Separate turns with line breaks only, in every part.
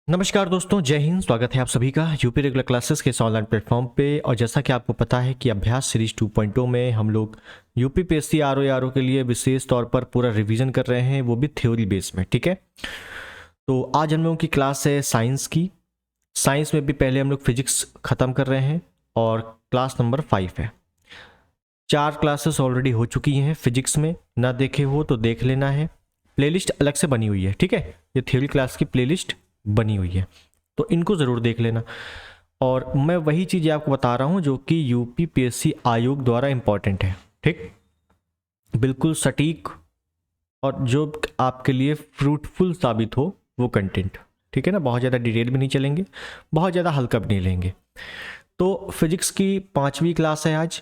नमस्कार दोस्तों, जय हिंद। स्वागत है आप सभी का यूपी रेगुलर क्लासेस के इस ऑनलाइन प्लेटफॉर्म पे। और जैसा कि आपको पता है कि अभ्यास सीरीज 2.0 में हम लोग यूपी पीएससी आरओ के लिए विशेष तौर पर पूरा रिवीजन कर रहे हैं, वो भी थ्योरी बेस में। ठीक है, तो आज हम लोगों की क्लास है साइंस की। साइंस में भी पहले हम लोग फिजिक्स ख़त्म कर रहे हैं और क्लास नंबर 5 है। 4 क्लासेस ऑलरेडी हो चुकी हैं फिजिक्स में, ना देखे हो तो देख लेना है। प्लेलिस्ट अलग से बनी हुई है, ठीक है, ये थ्योरी क्लास की प्लेलिस्ट बनी हुई है, तो इनको ज़रूर देख लेना। और मैं वही चीज़ें आपको बता रहा हूँ जो कि यूपी पीएससी आयोग द्वारा इम्पॉर्टेंट है। ठीक, बिल्कुल सटीक और जो आपके लिए फ्रूटफुल साबित हो वो कंटेंट। ठीक है ना, बहुत ज़्यादा डिटेल भी नहीं चलेंगे, बहुत ज़्यादा हल्का भी नहीं लेंगे। तो फिजिक्स की 5वीं क्लास है आज,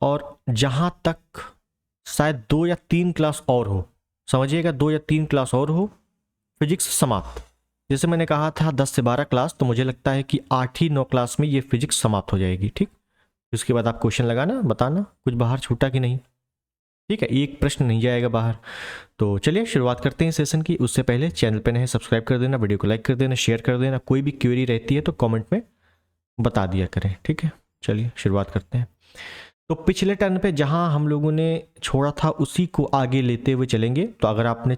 और जहाँ तक शायद 2 या 3 क्लास और हो, समझिएगा 2 या 3 क्लास और हो, फिजिक्स समाप्त। जैसे मैंने कहा था 10 से 12 क्लास, तो मुझे लगता है कि 8 ही 9 क्लास में ये फिजिक्स समाप्त हो जाएगी। ठीक, उसके बाद आप क्वेश्चन लगाना, बताना कुछ बाहर छूटा कि नहीं। ठीक है, एक प्रश्न नहीं जाएगा बाहर। तो चलिए शुरुआत करते हैं सेशन की। उससे पहले चैनल पर नए सब्सक्राइब कर देना, वीडियो को लाइक कर देना, शेयर कर देना। कोई भी क्वेरी रहती है तो कमेंट में बता दिया करें। ठीक है, चलिए शुरुआत करते हैं। तो पिछले टर्न पे जहां हम लोगों ने छोड़ा था उसी को आगे लेते हुए चलेंगे। तो अगर आपने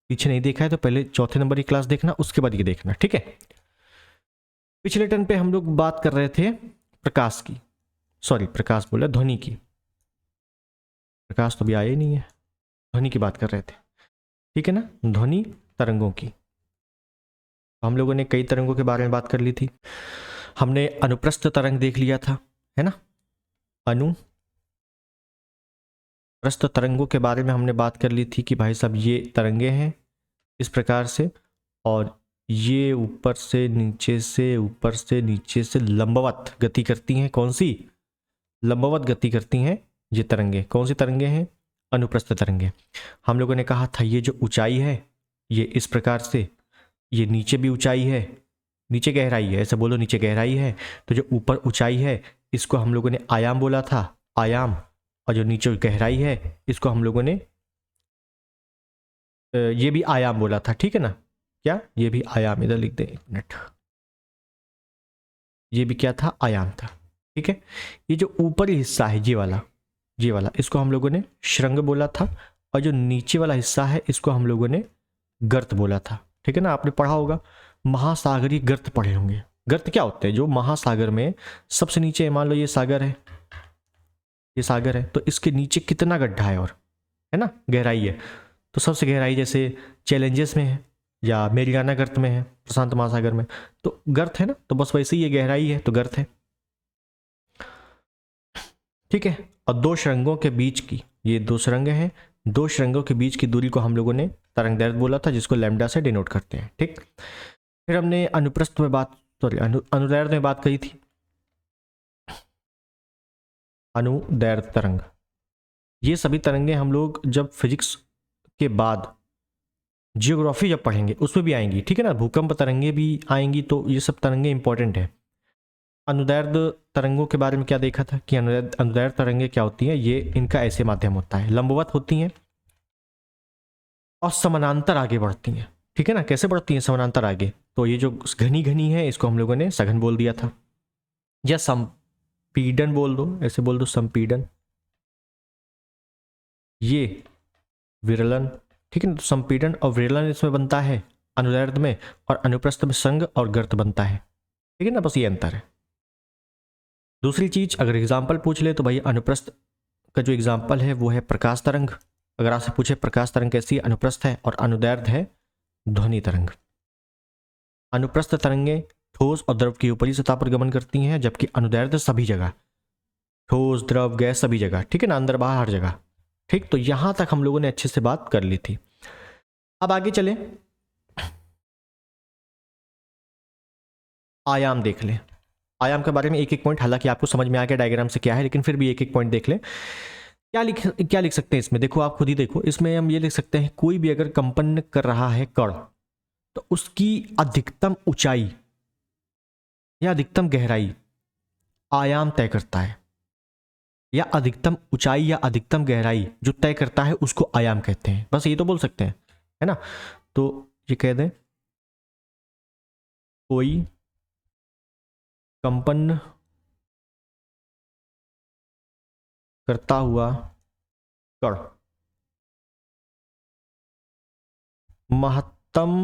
पीछे नहीं देखा है तो पहले चौथे नंबर की क्लास देखना, उसके बाद ये देखना। ठीक है, पिछले टर्न पे हम लोग बात कर रहे थे प्रकाश की, सॉरी प्रकाश बोला, ध्वनि की। प्रकाश तो अभी आया ही नहीं है, ध्वनि की बात कर रहे थे। ठीक है ना, ध्वनि तरंगों की। हम लोगों ने कई तरंगों के बारे में बात कर ली थी। हमने अनुप्रस्थ तरंग देख लिया था, है ना। अनुप्रस्थ तरंगों के बारे में हमने बात कर ली थी कि भाई साहब ये तरंगे हैं इस प्रकार से, और ये ऊपर से नीचे से, ऊपर से नीचे से लंबवत गति करती हैं। कौन सी? लंबवत गति करती हैं ये तरंगे। कौन सी तरंगे हैं? अनुप्रस्थ तरंगे। हम लोगों ने कहा था ये जो ऊंचाई है ये इस प्रकार से, ये नीचे भी ऊंचाई है, नीचे गहराई है, ऐसे बोलो नीचे गहराई है। तो जो ऊपर ऊंचाई है इसको हम लोगों ने आयाम बोला था, आयाम। और जो नीचे गहराई है इसको हम लोगों ने ये भी आयाम बोला था। ठीक है ना, क्या ये भी आयाम? इधर लिख दें, एक मिनट, ये भी क्या था? आयाम था। ठीक है, ये जो ऊपरी हिस्सा है ये वाला इसको हम लोगों ने शृंग बोला था, और जो नीचे वाला हिस्सा है इसको हम लोगों ने गर्त बोला था। ठीक है ना, आपने पढ़ा होगा, महासागरीय गर्त पढ़े होंगे। गर्त क्या होते हैं? जो महासागर में सबसे नीचे, मान लो ये सागर है, ये सागर है, तो इसके नीचे कितना गड्ढा है, और है ना, गहराई है। तो सबसे गहराई जैसे चैलेंजेस में है या मेरियाना गर्त में है, प्रशांत महासागर में, तो गर्त है ना, तो बस वैसे ही ये गहराई है तो गर्त है। ठीक है, और दो सुरंगों के बीच की, ये दो सुरंग हैं, दो सुरंगों के बीच की दूरी को हम लोगों ने तरंग दैर्घ्य बोला था, जिसको लैम्डा से डिनोट करते हैं। ठीक, फिर हमने अनुप्रस्थ में बात, सॉरी अनुदैर्घ्य में बात करी थी। अनुदैर्घ्य तरंग, ये सभी तरंगे हम लोग जब फिजिक्स के बाद जियोग्राफी जब पढ़ेंगे उसमें भी आएंगी। ठीक है ना, भूकंप तरंगे भी आएंगी, तो ये सब तरंगे इंपॉर्टेंट है। अनुदैर्घ्य तरंगों के बारे में क्या देखा था कि अनुदैर्घ्य तरंगे क्या होती हैं? ये इनका ऐसे माध्यम होता है, लंबवत होती हैं और समानांतर आगे बढ़ती हैं। ठीक है ना, कैसे बढ़ती हैं समानांतर आगे? तो ये जो घनी घनी है इसको हम लोगों ने सघन बोल दिया था, या संपीडन बोल दो, ऐसे बोल दो संपीडन। ये विरलन। ठीक है ना, तो संपीडन और विरलन इसमें बनता है अनुदैर्घ्य में, और अनुप्रस्थ में संग और गर्त बनता है। ठीक है ना, बस ये अंतर है। दूसरी चीज, अगर एग्जाम्पल पूछ ले तो भाई अनुप्रस्थ का जो एग्जाम्पल है वो है प्रकाश तरंग। अगर आपसे पूछे प्रकाश तरंग कैसी है, अनुप्रस्थ है, और अनुदैर्घ्य है ध्वनि तरंग। अनुप्रस्थ तरंगे ठोस और द्रव की ऊपरी सतह पर गमन करती हैं, जबकि अनुदैर्घ्य सभी जगह, ठोस द्रव गैस सभी जगह। ठीक है ना, अंदर बाहर हर जगह। ठीक, तो यहां तक हम लोगों ने अच्छे से बात कर ली थी। अब आगे चले, आयाम देख लें। आयाम के बारे में एक एक पॉइंट, हालांकि आपको समझ में आ गया डायग्राम से क्या है, लेकिन फिर भी एक एक पॉइंट देख लें। क्या लिख सकते हैं इसमें? देखो, आप खुद ही देखो, इसमें हम ये लिख सकते हैं, कोई भी अगर कंपन कर रहा है कण, तो उसकी अधिकतम ऊंचाई या अधिकतम गहराई आयाम तय करता है, या अधिकतम ऊंचाई या अधिकतम गहराई जो तय करता है उसको आयाम कहते हैं। बस ये तो बोल सकते हैं, है ना। तो ये कह दें कोई कंपन करता हुआ कण महत्तम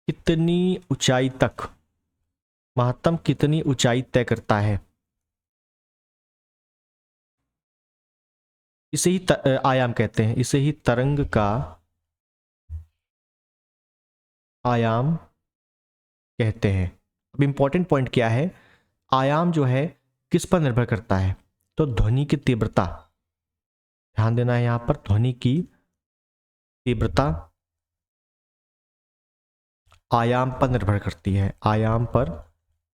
कितनी ऊंचाई तक, महत्तम कितनी ऊंचाई तय करता है। इसे ही आयाम कहते हैं, इसे ही तरंग का आयाम कहते हैं। अब इंपॉर्टेंट पॉइंट क्या है, आयाम जो है किस पर निर्भर करता है, तो ध्वनि की तीव्रता, ध्यान देना है यहां पर, ध्वनि की तीव्रता आयाम पर निर्भर करती है, आयाम पर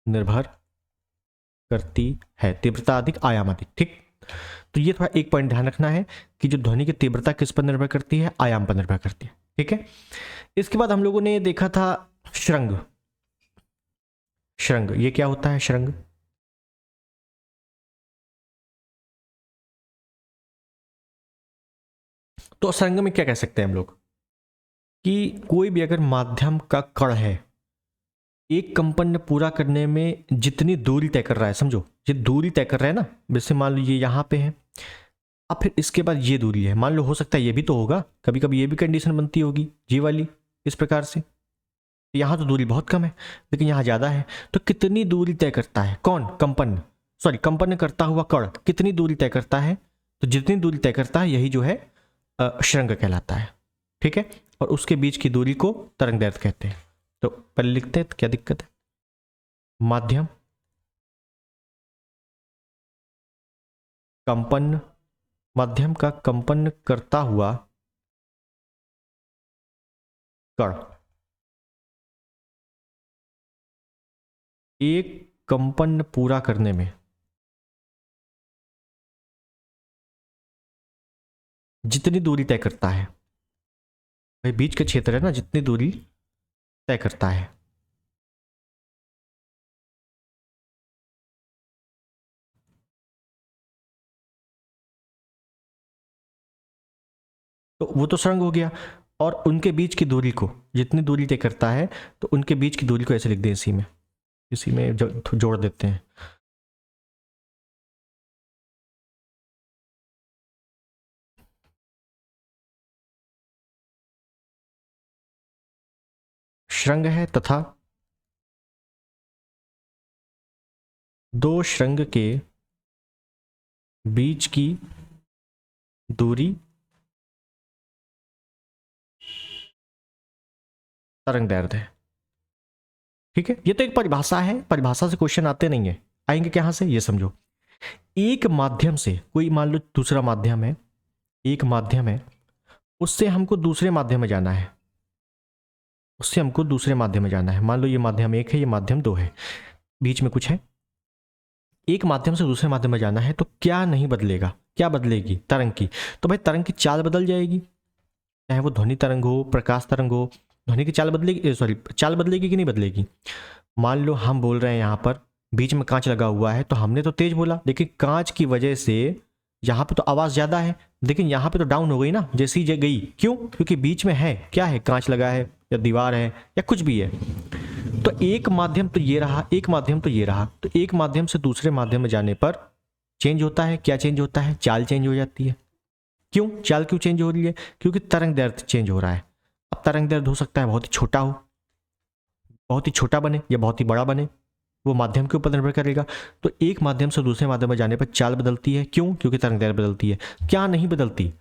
निर्भर करती है, तीव्रता अधिक आयाम अधिक, ठीक। तो ये थोड़ा एक पॉइंट ध्यान रखना है कि जो ध्वनि की तीव्रता किस पर निर्भर करती है, आयाम पर निर्भर करती है, ठीक है। इसके बाद हम लोगों ने देखा था श्रृंग। श्रृंग ये क्या होता है, श्रृंग? तो श्रृंग में क्या कह सकते हैं हम लोग कि कोई भी अगर माध्यम का कण है, एक कंपन ने पूरा करने में जितनी दूरी तय कर रहा है, समझो ये दूरी तय कर रहा है ना, जैसे मान लो ये यहां पे है, अब फिर इसके बाद ये दूरी है, मान लो हो सकता है ये भी तो होगा, कभी कभी ये भी कंडीशन बनती होगी जी वाली, इस प्रकार से। यहाँ तो दूरी बहुत कम है लेकिन यहाँ ज्यादा है, तो कितनी दूरी तय करता है कौन, कंपन, सॉरी कंपन करता हुआ कण कितनी दूरी तय करता है, तो जितनी दूरी तय करता है यही जो है श्रृंग कहलाता है, ठीक है। और उसके बीच की दूरी को तरंगदैर्घ्य कहते हैं। तो पहले लिखते हैं, तो क्या दिक्कत है, माध्यम कंपन, माध्यम का कंपन करता हुआ कण एक कंपन पूरा करने में जितनी दूरी तय करता है, भाई बीच का क्षेत्र है ना, जितनी दूरी तय करता है, तो वो तो श्रृंग हो गया। और उनके बीच की दूरी को, जितनी दूरी तय करता है, तो उनके बीच की दूरी को ऐसे लिख दें, इसी में, इसी में जोड़ देते हैं। श्रृंग है तथा दो श्रृंग के बीच की दूरी तरंगदैर्घ्य है, ठीक है। ये तो एक परिभाषा है, परिभाषा से क्वेश्चन आते नहीं है, आएंगे कहां से, ये समझो। एक माध्यम से, कोई मान लो दूसरा माध्यम है, एक माध्यम है, उससे हमको दूसरे माध्यम में जाना है, उससे हमको दूसरे माध्यम में जाना है, मान लो ये माध्यम एक है, ये माध्यम दो है, बीच में कुछ है, एक माध्यम से दूसरे माध्यम में जाना है, तो क्या नहीं बदलेगा, क्या बदलेगी, तरंग की, तो भाई तरंग की चाल बदल जाएगी, चाहे वो ध्वनि तरंग हो, प्रकाश तरंग हो, ध्वनि की चाल बदलेगी, सॉरी चाल बदलेगी कि नहीं बदलेगी। मान लो हम बोल रहे हैं यहाँ पर बीच में कांच लगा हुआ है, तो हमने तो तेज बोला, लेकिन कांच की वजह से यहाँ पे तो आवाज ज्यादा है, लेकिन यहाँ पे तो डाउन हो गई ना, जैसी गई, क्यों, क्योंकि बीच में है, क्या है, कांच लगा है या दीवार है या कुछ भी है। तो एक माध्यम तो ये रहा, एक माध्यम तो ये रहा, तो एक माध्यम से दूसरे माध्यम में जाने पर चेंज होता है, क्या चेंज होता है, चाल चेंज हो जाती है। क्यों, चाल क्यों चेंज हो रही है, क्योंकि तरंग दैर्घ्य चेंज हो रहा है। अब तरंग दैर्घ्य हो सकता है बहुत ही छोटा हो, बहुत ही छोटा बने या बहुत ही बड़ा बने, वो माध्यम के ऊपर निर्भर करेगा। तो एक माध्यम से दूसरे माध्यम में जाने पर चाल बदलती है, क्यों, क्योंकि तरंग दैर्घ्य बदलती है। क्या नहीं बदलती,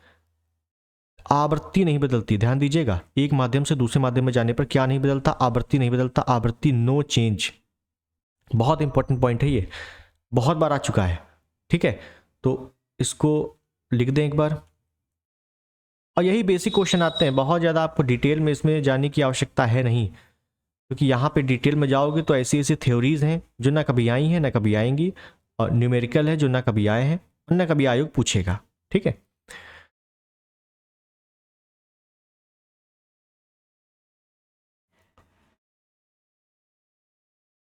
आवृत्ति नहीं बदलती, ध्यान दीजिएगा, एक माध्यम से दूसरे माध्यम में जाने पर क्या नहीं बदलता, आवृत्ति नहीं बदलता, आवृत्ति नो चेंज। बहुत इंपॉर्टेंट पॉइंट है ये, बहुत बार आ चुका है, ठीक है। तो इसको लिख दें एक बार, और यही बेसिक क्वेश्चन आते हैं, बहुत ज़्यादा आपको डिटेल में इसमें जाने की आवश्यकता है नहीं, क्योंकि यहाँ पे डिटेल में जाओगे तो ऐसी ऐसी थ्योरीज हैं जो ना कभी आई हैं ना कभी आएंगी, और न्यूमेरिकल है जो ना कभी आए हैं और ना कभी आयोग पूछेगा, ठीक है।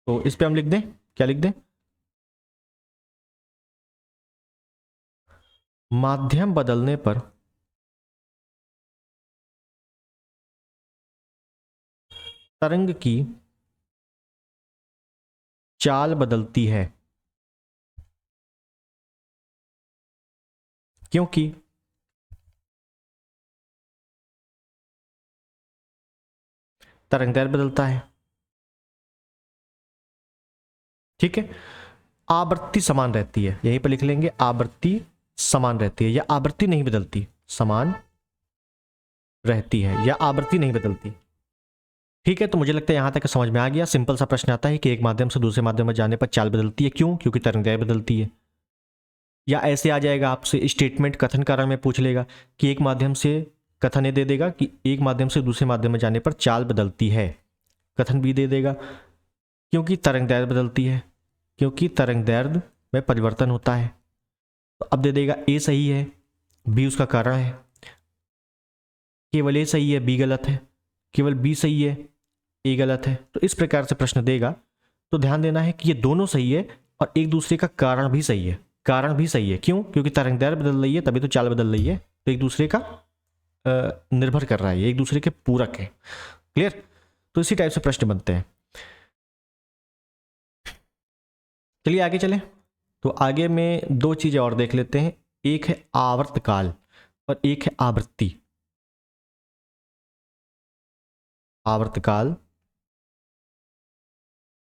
तो इस पे हम लिख दें, क्या लिख दें, माध्यम बदलने पर तरंग की चाल बदलती है क्योंकि तरंग दैर्ध्य बदलता है। ठीक है, आवृत्ति समान रहती है, यहीं पर लिख लेंगे आवृत्ति समान रहती है, या आवृत्ति नहीं बदलती, समान रहती है या आवृत्ति नहीं बदलती। ठीक है, तो मुझे लगता है यहां तक समझ में आ गया। सिंपल सा प्रश्न आता है कि एक माध्यम से दूसरे माध्यम में जाने पर चाल बदलती है, क्यों? क्योंकि तरंग दैर्ध्य बदलती है। या ऐसे आ जाएगा आपसे स्टेटमेंट कथन कारण में पूछ लेगा कि एक माध्यम से, कथन ये दे देगा कि एक माध्यम से दूसरे माध्यम में जाने पर चाल बदलती है, कथन भी दे देगा क्योंकि तरंग दैर्ध्य बदलती है, क्योंकि तरंग दैर्ध्य में परिवर्तन होता है। तो अब दे देगा ए सही है, बी उसका कारण है, केवल ए सही है, बी गलत है, केवल बी सही है, ए गलत है। तो इस प्रकार से प्रश्न देगा। तो ध्यान देना है कि ये दोनों सही है और एक दूसरे का कारण भी सही है। कारण भी सही है, क्यों? क्योंकि तरंग दैर्ध्य बदल रही है, तभी तो चाल बदल रही है। तो एक दूसरे का निर्भर कर रहा है, एक दूसरे के पूरक है। क्लियर? तो इसी टाइप से प्रश्न बनते हैं। चलिए आगे चलें। तो आगे में दो चीजें और देख लेते हैं, एक है आवर्तकाल और एक है आवृत्ति। आवर्तकाल,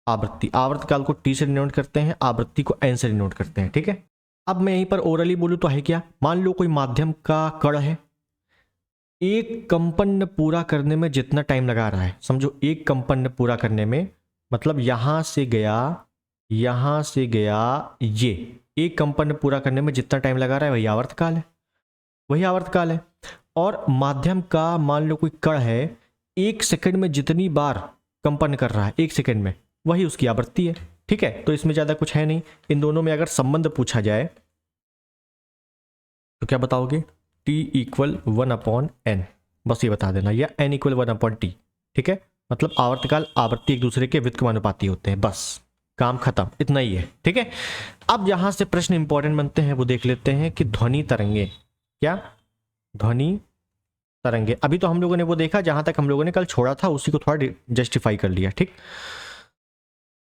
आवृत्ति। आवर्तकाल को टी से डिनोट करते हैं, आवृत्ति को एन से डिनोट करते हैं। ठीक है, अब मैं यहीं पर ओरली बोलूं तो है क्या? मान लो कोई माध्यम का कण है, एक कंपन पूरा करने में जितना टाइम लगा रहा है, समझो एक कंपन पूरा करने में, मतलब यहां से गया, यहां से गया, ये एक कंपन पूरा करने में जितना टाइम लगा रहा है वही आवर्तकाल है, वही आवर्तकाल है। और माध्यम का मान लो कोई कण है, एक सेकंड में जितनी बार कंपन कर रहा है एक सेकंड में, वही उसकी आवृत्ति है। ठीक है, तो इसमें ज्यादा कुछ है नहीं। इन दोनों में अगर संबंध पूछा जाए तो क्या बताओगे? T इक्वल 1/n, बस ये बता देना, या n इक्वल 1/t। ठीक है, मतलब आवर्तकाल आवृत्ति एक दूसरे के व्युत्क्रमानुपाती होते हैं, बस काम खत्म, इतना ही है। ठीक है, अब यहां से प्रश्न इंपॉर्टेंट बनते हैं, वो देख लेते हैं कि ध्वनि तरंगे, क्या ध्वनि तरंगे। अभी तो हम लोगों ने वो देखा, जहां तक हम लोगों ने कल छोड़ा था उसी को थोड़ा जस्टिफाई कर लिया। ठीक,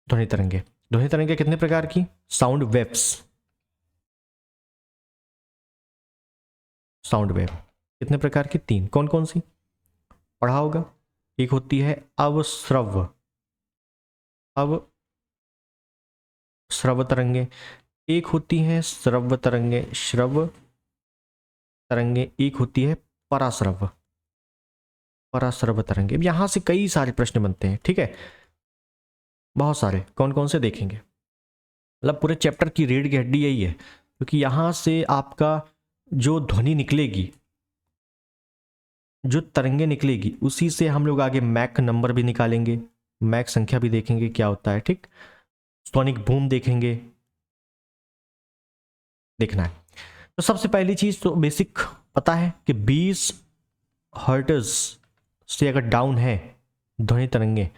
ध्वनि तरंगे, ध्वनि तरंगे कितने प्रकार की? साउंड वेव्स, साउंड वेव कितने प्रकार की? 3। कौन कौन सी पढ़ा होगा? एक होती है अवस्रव, अवस्रव तरंगे, एक होती है श्रव्य तरंगे, श्रव्य तरंगे, एक होती है पराश्रव, पराश्रव तरंगे। यहां से कई सारे प्रश्न बनते हैं। ठीक है, बहुत सारे। कौन कौन से देखेंगे? मतलब पूरे चैप्टर की रीढ़ की हड्डी यही है, क्योंकि यहां से आपका जो ध्वनि निकलेगी, जो तरंगे निकलेगी, उसी से हम लोग आगे मैक नंबर भी निकालेंगे, मैक संख्या भी देखेंगे क्या होता है। ठीक, सोनिक बूम देखेंगे, देखना है। तो सबसे पहली चीज तो बेसिक पता है कि 20 हर्ट्ज से अगर डाउन है ध्वनि तरंगे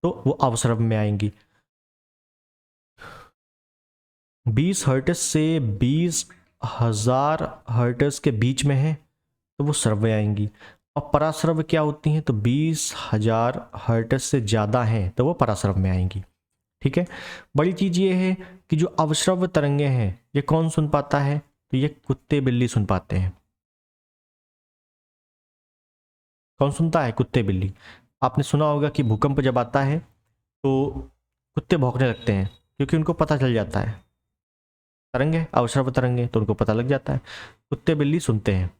तो वो अवसर्व में आएंगी। 20 हर्ट्ज से 20,000 हर्ट्ज के बीच में है तो वो श्रव्य में आएंगी। और पराश्रव्य क्या होती हैं? तो 20,000 हर्ट्ज से ज़्यादा हैं तो वो पराश्रव्य में आएंगी। ठीक है, बड़ी चीज़ ये है कि जो अवश्रव्य तरंगे हैं ये कौन सुन पाता है? तो ये कुत्ते बिल्ली सुन पाते हैं। कौन सुनता है? कुत्ते बिल्ली। आपने सुना होगा कि भूकंप जब आता है तो कुत्ते भौंकने लगते हैं, क्योंकि उनको पता चल जाता है तरंग है, अवश्रव्य तरंग है, तो उनको पता लग जाता है। कुत्ते बिल्ली सुनते हैं,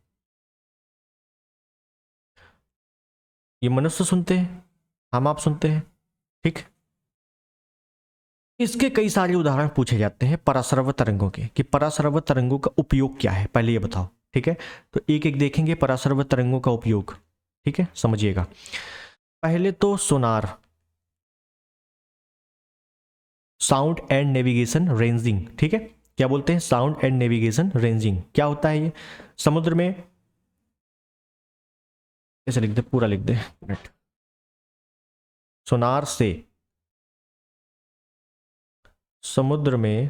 ये मनुष्य सुनते हैं, हम आप सुनते हैं। ठीक, इसके कई सारे उदाहरण पूछे जाते हैं पराश्रव्य तरंगों के, कि पराश्रव्य तरंगों का उपयोग क्या है, पहले ये बताओ। ठीक है, तो एक एक देखेंगे पराश्रव्य तरंगों का उपयोग। ठीक है, समझिएगा। पहले तो सोनार, साउंड एंड नेविगेशन रेंजिंग। ठीक है, क्या बोलते हैं? Sound and navigation ranging. क्या होता है ये? समुद्र में, ऐसे लिख दे, पूरा लिख दे, सोनार से समुद्र में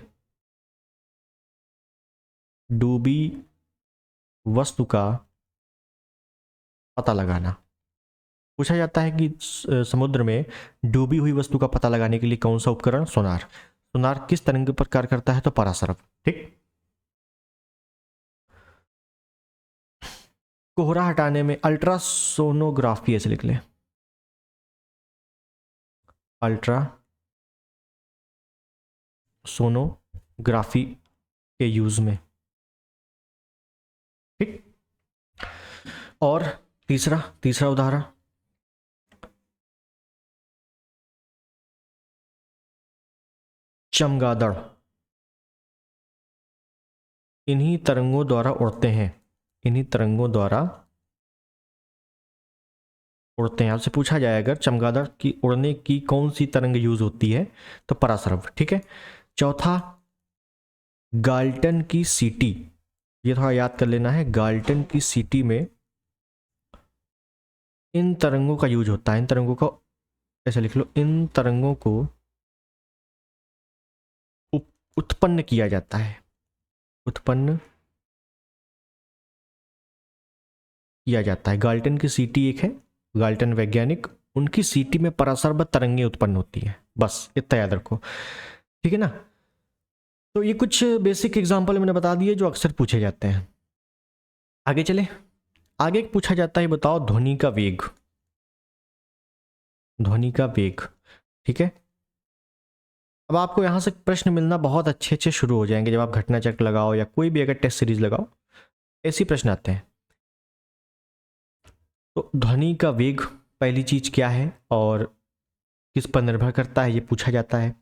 डूबी वस्तु का पता लगाना। पूछा जाता है कि समुद्र में डूबी हुई वस्तु का पता लगाने के लिए कौन सा उपकरण? सोनार। सोनार किस तरंग पर कार्य करता है? तो परासरब। ठीक। कोहरा हटाने में अल्ट्रासोनोग्राफी ऐसे लिख ले, अल्ट्रा सोनोग्राफी के यूज में। ठीक। और तीसरा तीसरा उदाहरण, चमगादड़ इन्हीं तरंगों द्वारा उड़ते हैं, इन्हीं तरंगों द्वारा उड़ते हैं। आपसे पूछा जाए अगर चमगादड़ की उड़ने की कौन सी तरंग यूज होती है? तो परासरब। ठीक है। चौथा, गाल्टन की सीटी, ये थोड़ा याद कर लेना है। गाल्टन की सीटी में इन तरंगों का यूज होता है, इन तरंगों को ऐसे लिख लो, इन तरंगों को उत्पन्न किया जाता है, उत्पन्न किया जाता है। गाल्टन की सीटी एक है, गाल्टन वैज्ञानिक, उनकी सीटी में परासरब तरंगें उत्पन्न होती हैं। बस इतना याद रखो। ठीक है ना। तो ये कुछ बेसिक एग्जांपल मैंने बता दिए जो अक्सर पूछे जाते हैं। आगे चले। आगे पूछा जाता है, बताओ ध्वनि का वेग, ध्वनि का वेग। ठीक है। अब आपको यहां से प्रश्न मिलना बहुत अच्छे अच्छे शुरू हो जाएंगे जब आप घटना चक्र लगाओ या कोई भी अगर टेस्ट सीरीज लगाओ, ऐसे प्रश्न आते हैं। तो ध्वनि का वेग पहली चीज क्या है और किस पर निर्भर करता है, ये पूछा जाता है।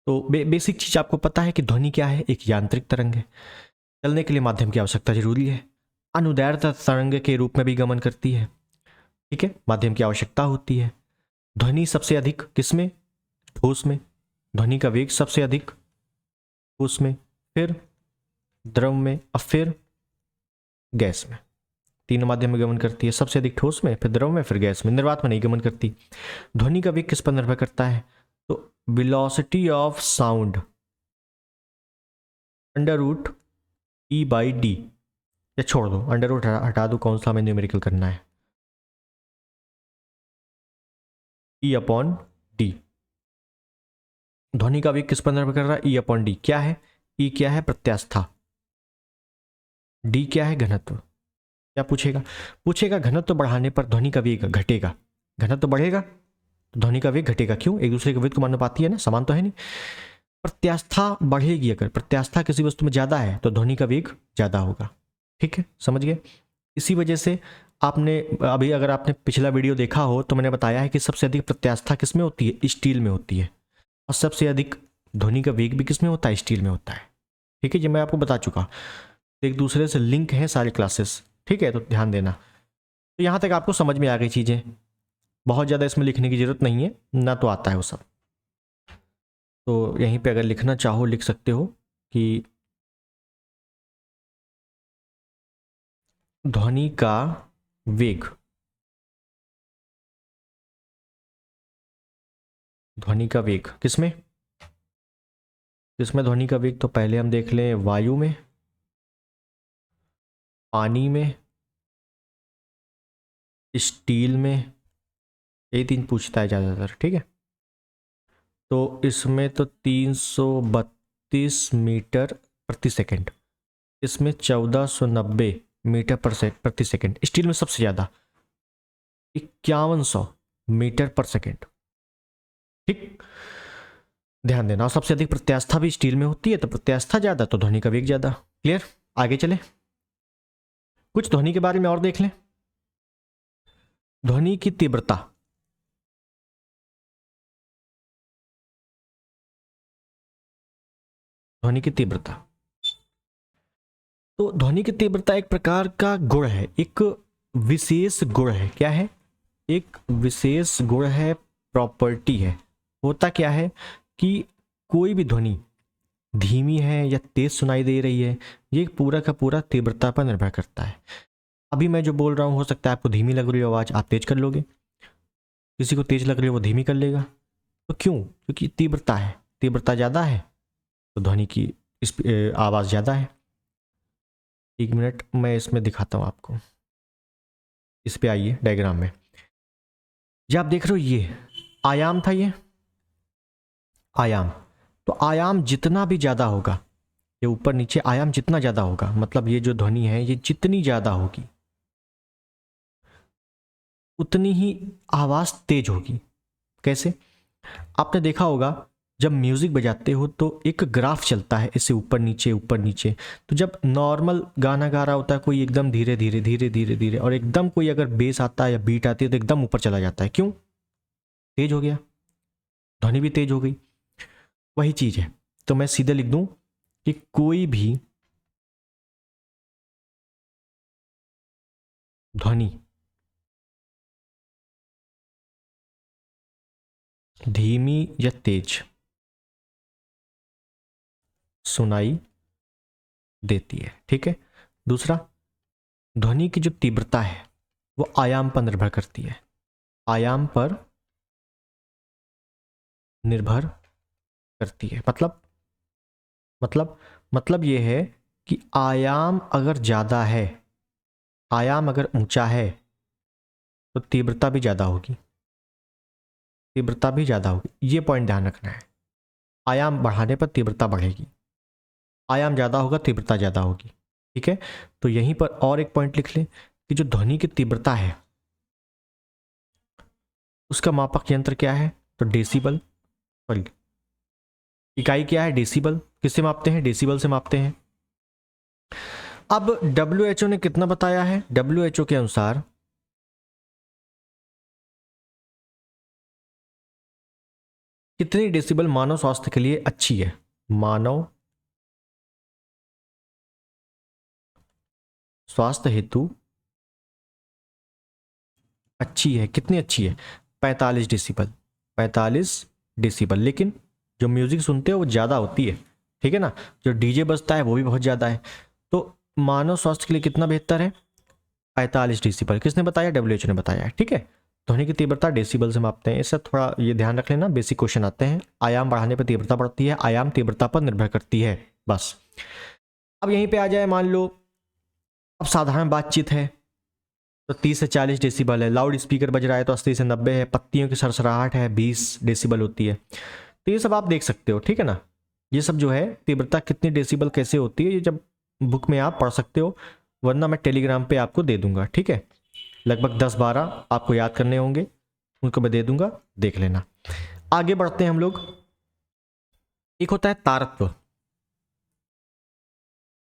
तो बेसिक चीज आपको पता है कि ध्वनि क्या है? एक यांत्रिक तरंग है। चलने के लिए माध्यम की आवश्यकता जरूरी है। अनुदैर्ध्य तरंग के रूप में भी गमन करती है। ठीक है। माध्यम की आवश्यकता होती है। ध्वनि सबसे अधिक किसमें? ठोस में। ध्वनि का वेग सबसे अधिक ठोस में, फिर द्रव में और फिर गैस में। तीनों माध्यम में गमन करती है। सबसे अधिक ठोस में, फिर द्रव में, फिर गैस में। निर्वात में नहीं गमन करती। ध्वनि का वेग किस पर निर्भर करता है? तो velocity of sound under root E by D, या छोड़ दो अंडर रूट हटा दो, कौन सा हमें न्यूमेरिकल करना है? ई अपॉन डी। ध्वनि का वेग किस पर निर्भर कर रहा है? ई अपॉन डी। क्या है? ई क्या है? प्रत्यास्था। डी क्या है? घनत्व। क्या पूछेगा? पूछेगा घनत्व बढ़ाने पर ध्वनि का वेग घटेगा। घनत्व बढ़ेगा तो ध्वनि का वेग घटेगा। क्यों? एक दूसरे के वेग को मानुपाती है ना, समान तो है नहीं। प्रत्यास्था बढ़ेगी, अगर प्रत्यास्था किसी वस्तु में ज्यादा है तो ध्वनि का वेग ज्यादा होगा। ठीक है, समझ गए। इसी वजह से आपने अभी अगर आपने पिछला वीडियो देखा हो तो मैंने बताया है कि सबसे अधिक प्रत्यास्था किस में होती है? स्टील में होती है। और सबसे अधिक ध्वनि का वेग भी किस में होता है? स्टील में होता है। ठीक है, ये मैं आपको बता चुका। एक दूसरे से लिंक है सारे क्लासेस। ठीक है, तो ध्यान देना। तो यहाँ तक आपको समझ में आ गई चीज़ें। बहुत ज़्यादा इसमें लिखने की ज़रूरत नहीं है, ना तो आता है वो सब। तो यहीं पे अगर लिखना चाहो लिख सकते हो कि ध्वनि का वेग, ध्वनि का वेग किसमें किसमें ध्वनि का वेग? तो पहले हम देख लें वायु में, पानी में, स्टील में। ये तीन पूछता है ज़्यादातर। ठीक है, तो इसमें तो 332 मीटर प्रति सेकंड, इसमें 1490 मीटर प्रति सेकंड। स्टील में सबसे ज़्यादा 5100 मीटर पर सेकंड। ठीक, ध्यान देना। और सबसे अधिक प्रत्यास्था भी स्टील में होती है, तो प्रत्यास्था ज़्यादा तो ध्वनि का वेग ज़्यादा। क्लियर? आगे चले, कुछ ध्वनि के बारे में और देख लें। ध्वनि की तीव्रता, ध्वनि की तीव्रता। तो ध्वनि की तीव्रता एक प्रकार का गुण है, एक विशेष गुण है। क्या है? एक विशेष गुण है, प्रॉपर्टी है। होता क्या है कि कोई भी ध्वनि धीमी है या तेज सुनाई दे रही है, ये पूरा का पूरा तीव्रता पर निर्भर करता है। अभी मैं जो बोल रहा हूँ, हो सकता है आपको धीमी लग रही हो आवाज़, आप तेज कर लोगे। किसी को तेज लग रही है वो धीमी कर लेगा। तो क्यों? क्योंकि तीव्रता है, तीव्रता ज़्यादा है तो ध्वनि की आवाज़ ज़्यादा है। एक मिनट, मैं इसमें दिखाता हूँ आपको। इस पे आइए डायग्राम में, ये आप देख रहे हो, ये आयाम था, ये आयाम। तो आयाम जितना भी ज़्यादा होगा, ये ऊपर नीचे आयाम जितना ज़्यादा होगा, मतलब ये जो ध्वनि है ये जितनी ज़्यादा होगी उतनी ही आवाज़ तेज होगी। कैसे? आपने देखा होगा जब म्यूज़िक बजाते हो तो एक ग्राफ चलता है इससे ऊपर नीचे ऊपर नीचे। तो जब नॉर्मल गाना गा रहा होता है कोई एकदम धीरे धीरे धीरे धीरे धीरे, और एकदम कोई अगर बेस आता है या बीट आती है तो एकदम ऊपर चला जाता है। क्यों? तेज हो गया, ध्वनि भी तेज हो गई। वही चीज़ है। तो मैं सीधे लिख दूं कि कोई भी ध्वनि धीमी या तेज सुनाई देती है। ठीक है। दूसरा, ध्वनि की जो तीव्रता है वो आयाम पर निर्भर करती है, आयाम पर निर्भर करती है। मतलब ये है कि आयाम अगर ज़्यादा है, आयाम अगर ऊंचा है तो तीव्रता भी ज़्यादा होगी, तीव्रता भी ज़्यादा होगी। ये पॉइंट ध्यान रखना है। आयाम बढ़ाने पर तीव्रता बढ़ेगी, आयाम ज़्यादा होगा तीव्रता ज़्यादा होगी। ठीक है। तो यहीं पर और एक पॉइंट लिख लें कि जो ध्वनि की तीव्रता है उसका मापक यंत्र क्या है? तो डेसिबल, सॉरी इकाई क्या है? डेसिबल। किससे मापते हैं? डेसिबल से मापते हैं। अब WHO ने कितना बताया है? WHO के अनुसार कितनी डेसिबल मानव स्वास्थ्य के लिए अच्छी है? मानव स्वास्थ्य हेतु अच्छी है। कितनी अच्छी है? 45 डेसिबल, 45 डेसिबल। लेकिन जो म्यूजिक सुनते हो वो ज़्यादा होती है, ठीक है ना। जो डीजे बजता है वो भी बहुत ज़्यादा है। तो मानव स्वास्थ्य के लिए कितना बेहतर है? 45 डेसिबल। किसने बताया? WHO ने बताया है। ठीक है। ध्वनि की तीव्रता डेसिबल से मापते हैं। इससे थोड़ा ये ध्यान रख लेना, बेसिक क्वेश्चन आते हैं। आयाम बढ़ाने पर तीव्रता बढ़ती है, आयाम तीव्रता पर निर्भर करती है, बस। अब यहीं पे आ जाए, मान लो अब साधारण बातचीत है तो 30 से 40 डेसिबल है। लाउड स्पीकर बज रहा है तो 80 से 90 है। पत्तियों की सरसराहट है 20 डेसिबल होती है। तो ये सब आप देख सकते हो, ठीक है ना। ये सब जो है तीव्रता कितनी डेसिबल कैसे होती है, ये जब बुक में आप पढ़ सकते हो, वरना मैं टेलीग्राम पे आपको दे दूंगा। ठीक है। लगभग 10-12 आपको याद करने होंगे, उनको मैं दे दूंगा, देख लेना। आगे बढ़ते हैं हम लोग। एक होता है तारत्व।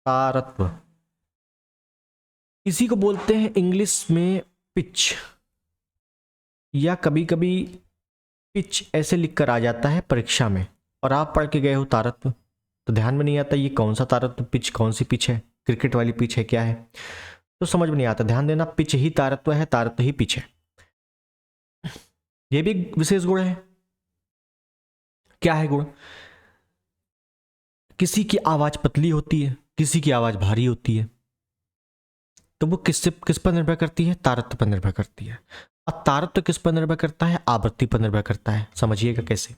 तारत्व इसी को बोलते हैं इंग्लिश में पिच, या कभी कभी पिच ऐसे लिख कर आ जाता है परीक्षा में, और आप पढ़ के गए हो तारत्व तो ध्यान में नहीं आता ये कौन सा तारत्व, पिच कौन सी पिच है, क्रिकेट वाली पिच है क्या है, तो समझ में नहीं आता। ध्यान देना, पिच ही तारत्व है, तारत्व ही पिच है। ये भी एक विशेष गुण है। क्या है गुण? किसी की आवाज पतली होती है, किसी की आवाज भारी होती है, तो वो किस पर निर्भर करती है? तारत्व पर निर्भर करती है। और तारत्व किस पर निर्भर करता है? आवृत्ति पर निर्भर करता है। समझिएगा कैसे।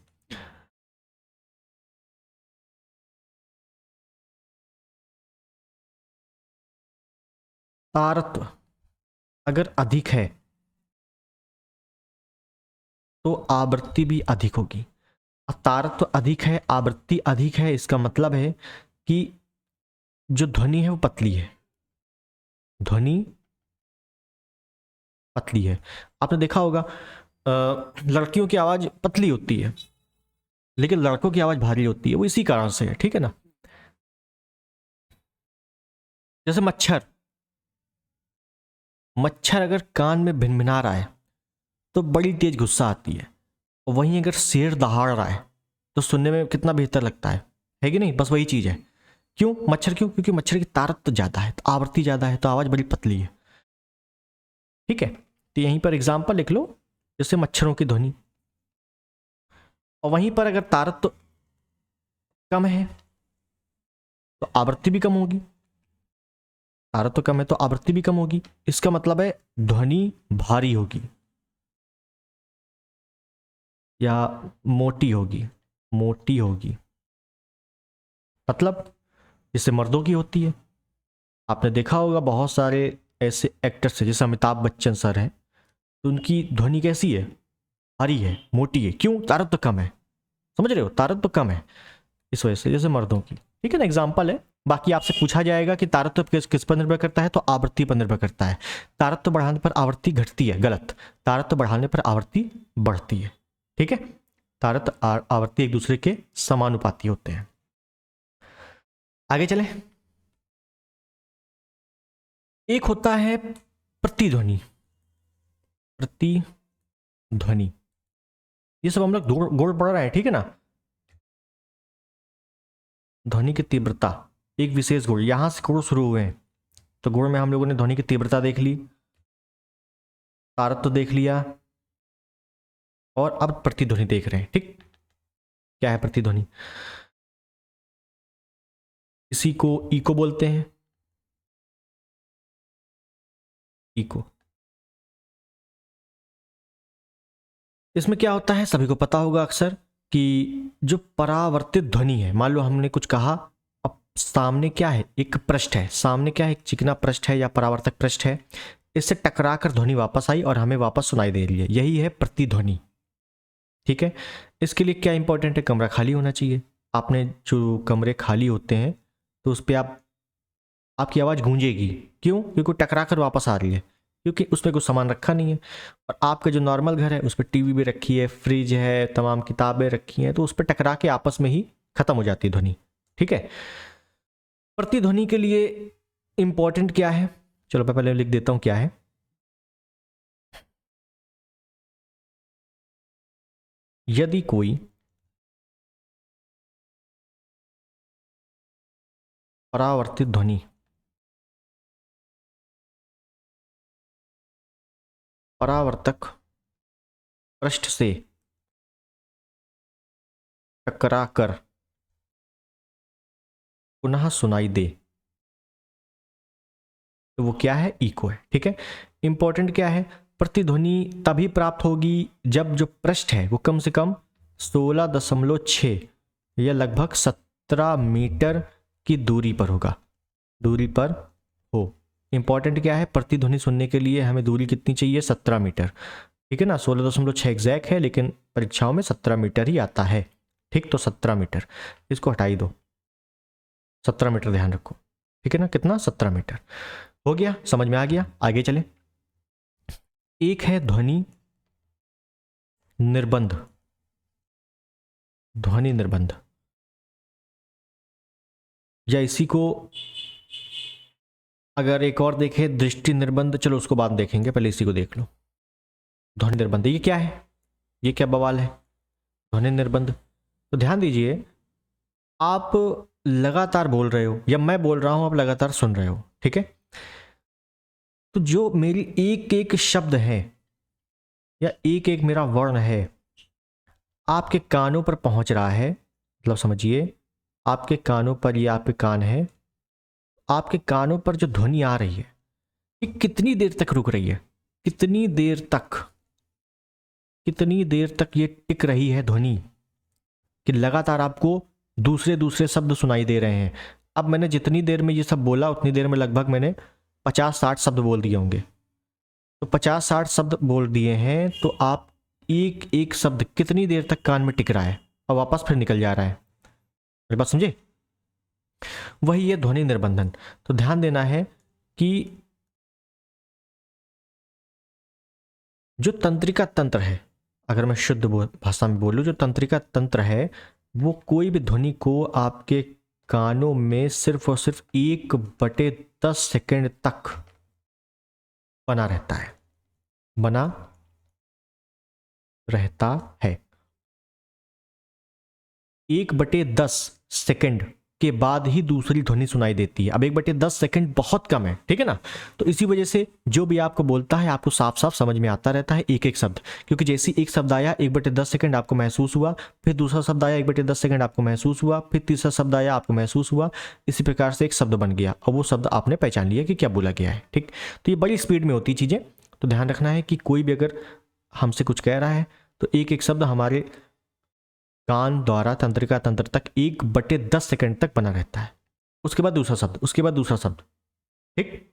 तारत्व अगर अधिक है तो आवृत्ति भी अधिक होगी। तारत्व अधिक है, आवृत्ति अधिक है, इसका मतलब है कि जो ध्वनि है वो पतली है, ध्वनि पतली है। आपने देखा होगा लड़कियों की आवाज पतली होती है लेकिन लड़कों की आवाज भारी होती है, वो इसी कारण से है, ठीक है ना। जैसे मच्छर, मच्छर अगर कान में भिनभिना रहा है तो बड़ी तेज गुस्सा आती है, और वहीं अगर शेर दहाड़ रहा है तो सुनने में कितना बेहतर लगता है कि नहीं। बस वही चीज है। क्यों? मच्छर क्यों? क्योंकि मच्छर की तारत ज्यादा है, तो आवृत्ति ज्यादा है, तो आवाज बड़ी पतली है। ठीक है। तो यहीं पर एग्जाम्पल लिख लो, जैसे मच्छरों की ध्वनि। और वहीं पर अगर तारत कम है तो आवृत्ति भी कम होगी, तारत कम है तो आवृत्ति भी कम होगी। इसका मतलब है ध्वनि भारी होगी या मोटी होगी, मोटी होगी। मतलब जैसे मर्दों की होती है, आपने देखा होगा बहुत सारे ऐसे एक्टर से, जैसे अमिताभ बच्चन सर हैं, तो उनकी ध्वनि कैसी है? भारी है, मोटी है। क्यों? तारत्व कम है। समझ रहे हो? तारत्व कम है इस वजह से, जैसे मर्दों की। ठीक है ना, एग्जाम्पल है। बाकी आपसे पूछा जाएगा कि तारत्व किस पर निर्भर करता है, तो आवृत्ति पर निर्भर करता है। तारत्व बढ़ाने पर आवृत्ति घटती है, गलत। तारत्व बढ़ाने पर आवृत्ति बढ़ती है। ठीक है, तारत्व आवृत्ति एक दूसरे के समानुपाती होते हैं। आगे चले। एक होता है प्रतिध्वनि। प्रतिध्वनि, ये सब हम लोग गोड़ पढ़ रहे हैं, ठीक है ना। ध्वनि की तीव्रता, एक विशेष गुण, यहां से गुण शुरू हुए हैं। तो गुण में हम लोगों ने ध्वनि की तीव्रता देख ली, तारत्व देख लिया, और अब प्रतिध्वनि देख रहे हैं। ठीक, क्या है प्रतिध्वनि? इसी को इको बोलते हैं, इको। इसमें क्या होता है, सभी को पता होगा अक्सर, कि जो परावर्तित ध्वनि है, मान लो हमने कुछ कहा, अब सामने क्या है, एक पृष्ठ है, सामने क्या है, एक चिकना पृष्ठ है या परावर्तक पृष्ठ है, इससे टकराकर ध्वनि वापस आई और हमें वापस सुनाई दे रही है, यही है प्रतिध्वनि। ठीक है, इसके लिए क्या इंपॉर्टेंट है, कमरा खाली होना चाहिए। आपने जो कमरे खाली होते हैं तो उस पर आपकी आवाज़ गूंजेगी। क्यों? क्योंकि टकरा कर वापस आ रही है, क्योंकि उसमें कुछ सामान रखा नहीं है। और आपका जो नॉर्मल घर है उस पर टीवी भी रखी है, फ्रिज है, तमाम किताबें रखी हैं, तो उस पर टकरा के आपस में ही खत्म हो जाती है ध्वनि। ठीक है, प्रतिध्वनि के लिए इंपॉर्टेंट क्या है, चलो मैं पहले लिख देता हूं क्या है। यदि कोई परावर्तित ध्वनि परावर्तक पृष्ठ से टकराकर पुनः सुनाई दे, तो वो क्या है, इको है। ठीक है, इंपॉर्टेंट क्या है, प्रतिध्वनि तभी प्राप्त होगी जब जो पृष्ठ है वो कम से कम 16.6 या लगभग 17 मीटर की दूरी पर होगा, दूरी पर हो। इंपॉर्टेंट क्या है, प्रतिध्वनि सुनने के लिए हमें दूरी कितनी चाहिए, 17 मीटर। ठीक है ना, 16.6 एग्जैक्ट है, लेकिन परीक्षाओं में 17 मीटर ही आता है। ठीक, तो 17 मीटर, इसको हटाई दो, 17 मीटर ध्यान रखो। ठीक है ना, कितना, 17 मीटर हो गया, समझ में आ गया। आगे चले। एक है ध्वनि निर्बंध, ध्वनि निर्बंध, या इसी को अगर एक और देखे दृष्टि निर्बंध, चलो उसको बाद में देखेंगे, पहले इसी को देख लो। ध्वनि निर्बंध ये क्या है, ये क्या बवाल है, ध्वनि निर्बंध। तो ध्यान दीजिए, आप लगातार बोल रहे हो या मैं बोल रहा हूं, आप लगातार सुन रहे हो। ठीक है, तो जो मेरी एक एक शब्द है या एक एक मेरा वर्ण है आपके कानों पर पहुंच रहा है, मतलब समझिए आपके कानों पर, ये आपके कान है, आपके कानों पर जो ध्वनि आ रही है ये कितनी देर तक रुक रही है, कितनी देर तक, कितनी देर तक ये टिक रही है ध्वनि, कि लगातार आपको दूसरे दूसरे शब्द सुनाई दे रहे हैं। अब मैंने जितनी देर में ये सब बोला उतनी देर में लगभग मैंने 50-60 शब्द बोल दिए होंगे। तो 50-60 शब्द बोल दिए हैं, तो आप एक एक शब्द कितनी देर तक कान में टिक रहा है और वापस फिर निकल जा रहा है, मेरी बात समझे? वही है ध्वनि निर्बंधन। तो ध्यान देना है कि जो तंत्रिका तंत्र है, अगर मैं शुद्ध भाषा में बोलूं, जो तंत्रिका तंत्र है वो कोई भी ध्वनि को आपके कानों में सिर्फ और सिर्फ 1/10 सेकेंड तक बना रहता है, बना रहता है। 1/10 सेकेंड के बाद ही दूसरी ध्वनि सुनाई देती है। अब 1/10 सेकेंड बहुत कम है, ठीक है ना। तो इसी वजह से जो भी आपको बोलता है आपको साफ साफ समझ में आता रहता है एक एक शब्द, क्योंकि जैसे एक शब्द आया 1/10 सेकेंड आपको महसूस हुआ, फिर दूसरा शब्द आया 1/10 सेकेंड आपको महसूस हुआ, फिर तीसरा शब्द आया आपको महसूस हुआ, इसी प्रकार से एक शब्द बन गया और वो शब्द आपने पहचान लिया कि क्या बोला गया है। ठीक, तो ये बड़ी स्पीड में होती चीज़ें, तो ध्यान रखना है कि कोई भी अगर हमसे कुछ कह रहा है तो एक एक शब्द हमारे कान द्वारा तंत्रिका तंत्र तक 1/10 सेकेंड तक बना रहता है। उसके बाद दूसरा शब्द, उसके बाद दूसरा शब्द। ठीक,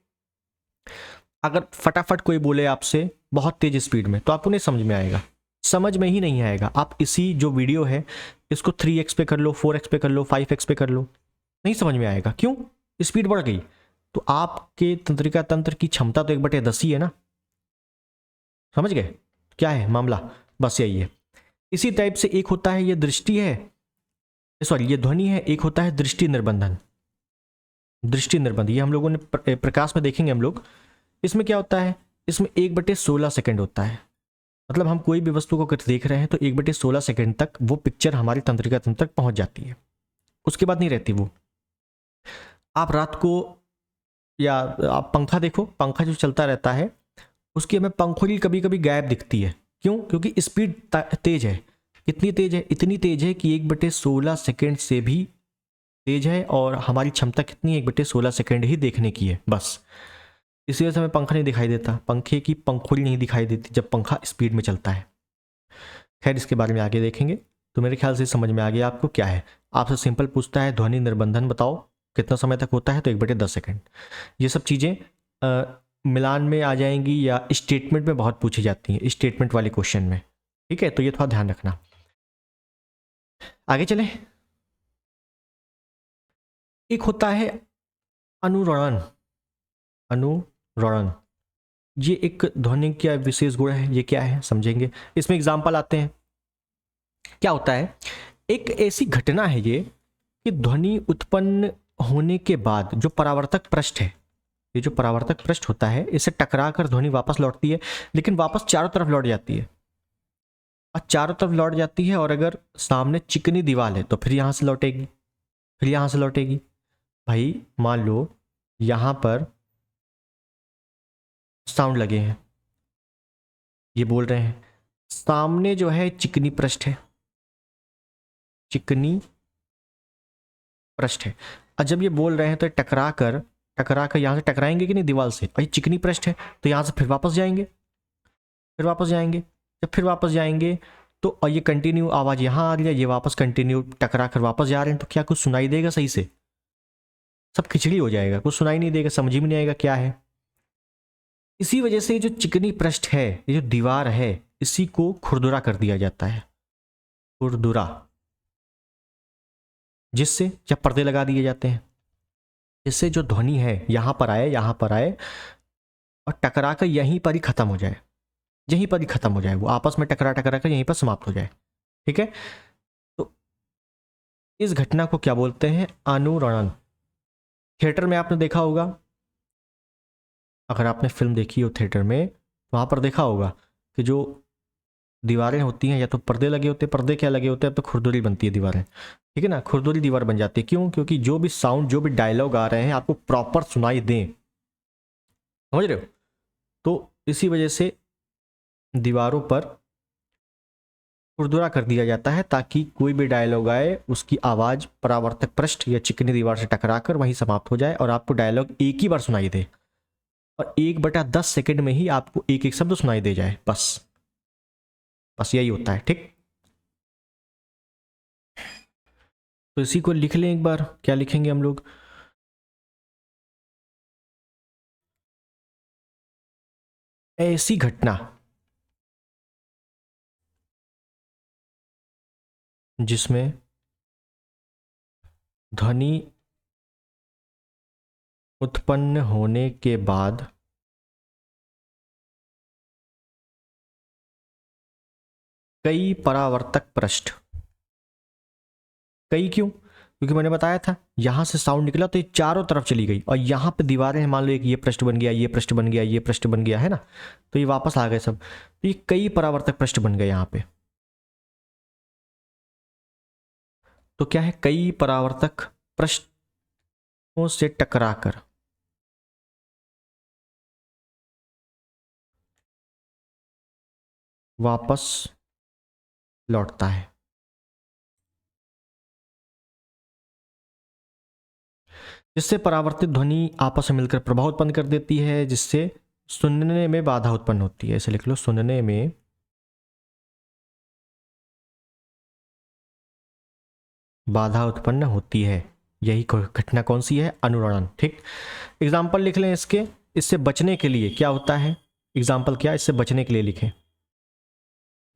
अगर फटाफट कोई बोले आपसे बहुत तेज स्पीड में तो आपको नहीं समझ में आएगा, समझ में ही नहीं आएगा। आप इसी जो वीडियो है इसको 3x पे कर लो, 4x पे कर लो, 5x पे कर लो, नहीं समझ में आएगा। क्यों? स्पीड बढ़ गई। तो आपके तंत्रिका तंत्र की क्षमता तो 1/10 ही है ना, समझ गए क्या है मामला? बस यही है। इसी टाइप से एक होता है, ये दृष्टि है, सॉरी ये ध्वनि है, एक होता है दृष्टि निर्बंधन। दृष्टि निर्बंध ये हम लोगों ने प्रकाश में देखेंगे हम लोग। इसमें क्या होता है, इसमें 1/16 सेकंड होता है। मतलब हम कोई भी वस्तु को अगर देख रहे हैं तो 1/16 सेकंड तक वो पिक्चर हमारी तंत्रिका तंत्र तक पहुंच जाती है, उसके बाद नहीं रहती वो। आप रात को या आप पंखा देखो, पंखा जो चलता रहता है उसकी हमें पंखुड़ी कभी कभी गायब दिखती है। क्यों? क्योंकि स्पीड तेज है। कितनी तेज है? इतनी तेज है कि 1/16 सेकंड से भी तेज है, और हमारी क्षमता कितनी है? 1/16 सेकंड ही देखने की है बस। इसी वजह से हमें पंखा नहीं दिखाई देता, पंखे की पंखुड़ी नहीं दिखाई देती जब पंखा स्पीड में चलता है। खैर इसके बारे में आगे देखेंगे। तो मेरे ख्याल से समझ में आ गया आपको क्या है। आपसे सिंपल पूछता है ध्वनि निर्बंधन बताओ कितना समय तक होता है, तो 1/10 सेकंड। ये सब चीज़ें मिलान में आ जाएंगी या स्टेटमेंट में बहुत पूछी जाती हैं, स्टेटमेंट वाले क्वेश्चन में। ठीक है, तो ये थोड़ा ध्यान रखना। आगे चलें। एक होता है अनुरणन। अनुरणन ये एक ध्वनि का विशेष गुण है। ये क्या है समझेंगे, इसमें एग्जाम्पल आते हैं। क्या होता है, एक ऐसी घटना है ये कि ध्वनि उत्पन्न होने के बाद जो परावर्तक पृष्ठ है, ये जो परावर्तक पृष्ठ होता है इसे टकरा कर ध्वनि वापस लौटती है, लेकिन वापस चारों तरफ लौट जाती है। और चारों तरफ लौट जाती है, और अगर सामने चिकनी दीवार है तो फिर यहां से लौटेगी, फिर यहां से लौटेगी। भाई मान लो यहां पर साउंड लगे हैं, ये बोल रहे हैं, सामने जो है चिकनी पृष्ठ है, चिकनी पृष्ठ है। और जब ये बोल रहे हैं तो टकरा कर यहाँ से टकराएंगे कि नहीं दीवार से, और ये चिकनी पृष्ठ है तो यहाँ से फिर वापस जाएंगे, फिर वापस जाएंगे। जब फिर वापस जाएंगे तो और ये कंटिन्यू आवाज़ यहाँ आ रही है, ये वापस कंटिन्यू टकरा कर वापस जा रहे हैं, तो क्या कुछ सुनाई देगा सही से? सब खिचड़ी हो जाएगा, कुछ सुनाई नहीं देगा, समझ ही में नहीं आएगा क्या है। इसी वजह से जो चिकनी पृष्ठ है, ये जो दीवार है, इसी को खुरदुरा कर दिया जाता है, खुरदुरा, जिससे जब पर्दे लगा दिए जाते हैं, जिससे जो ध्वनि है यहां पर आए, यहां पर आए और टकरा कर यहीं पर ही खत्म हो जाए, यहीं पर ही खत्म हो जाए, वो आपस में टकरा टकरा कर यहीं पर समाप्त हो जाए। ठीक है, तो इस घटना को क्या बोलते हैं? अनुरणन। थिएटर में आपने देखा होगा, अगर आपने फिल्म देखी हो थिएटर में, वहां पर देखा होगा कि जो दीवारें होती हैं या तो पर्दे लगे होते हैं, पर्दे क्या लगे होते हैं, अब तो खुरदुरी बनती है दीवारें। ठीक है ना, खुरदुरी दीवार बन जाती है। क्यों? क्योंकि जो भी साउंड, जो भी डायलॉग आ रहे हैं आपको प्रॉपर सुनाई दें, समझ रहे हो? तो इसी वजह से दीवारों पर खुरदुरा कर दिया जाता है, ताकि कोई भी डायलॉग आए उसकी आवाज़ परावर्तक पृष्ठ या चिकनी दीवार से टकराकर वहीं समाप्त हो जाए और आपको डायलॉग एक ही बार सुनाई दे, और 1/10 सेकंड में ही आपको एक एक शब्द सुनाई दे जाए। बस बस यही होता है। ठीक, तो इसी को लिख लें एक बार। क्या लिखेंगे हम लोग? ऐसी घटना जिसमें ध्वनि उत्पन्न होने के बाद कई परावर्तक पृष्ठ। कई क्यों? क्योंकि मैंने बताया था यहां से साउंड निकला तो ये चारों तरफ चली गई, और यहां पे दीवारें हैं, मान लो एक ये पृष्ठ बन गया, ये पृष्ठ बन गया, ये पृष्ठ बन गया, है ना, तो ये वापस आ गए सब, तो ये कई परावर्तक पृष्ठ बन गए यहां पे। तो क्या है? कई परावर्तक पृष्ठों से टकराकर वापस लौटता है। जिससे परावर्तित ध्वनि आपस में मिलकर प्रभाव उत्पन्न कर देती है, जिससे सुनने में बाधा उत्पन्न होती है। ऐसे लिख लो, सुनने में बाधा उत्पन्न होती है। यही घटना कौन सी है? अनुरणन। ठीक, एग्जाम्पल लिख लें इसके। इससे बचने के लिए क्या होता है, एग्जाम्पल क्या, इससे बचने के लिए लिखें,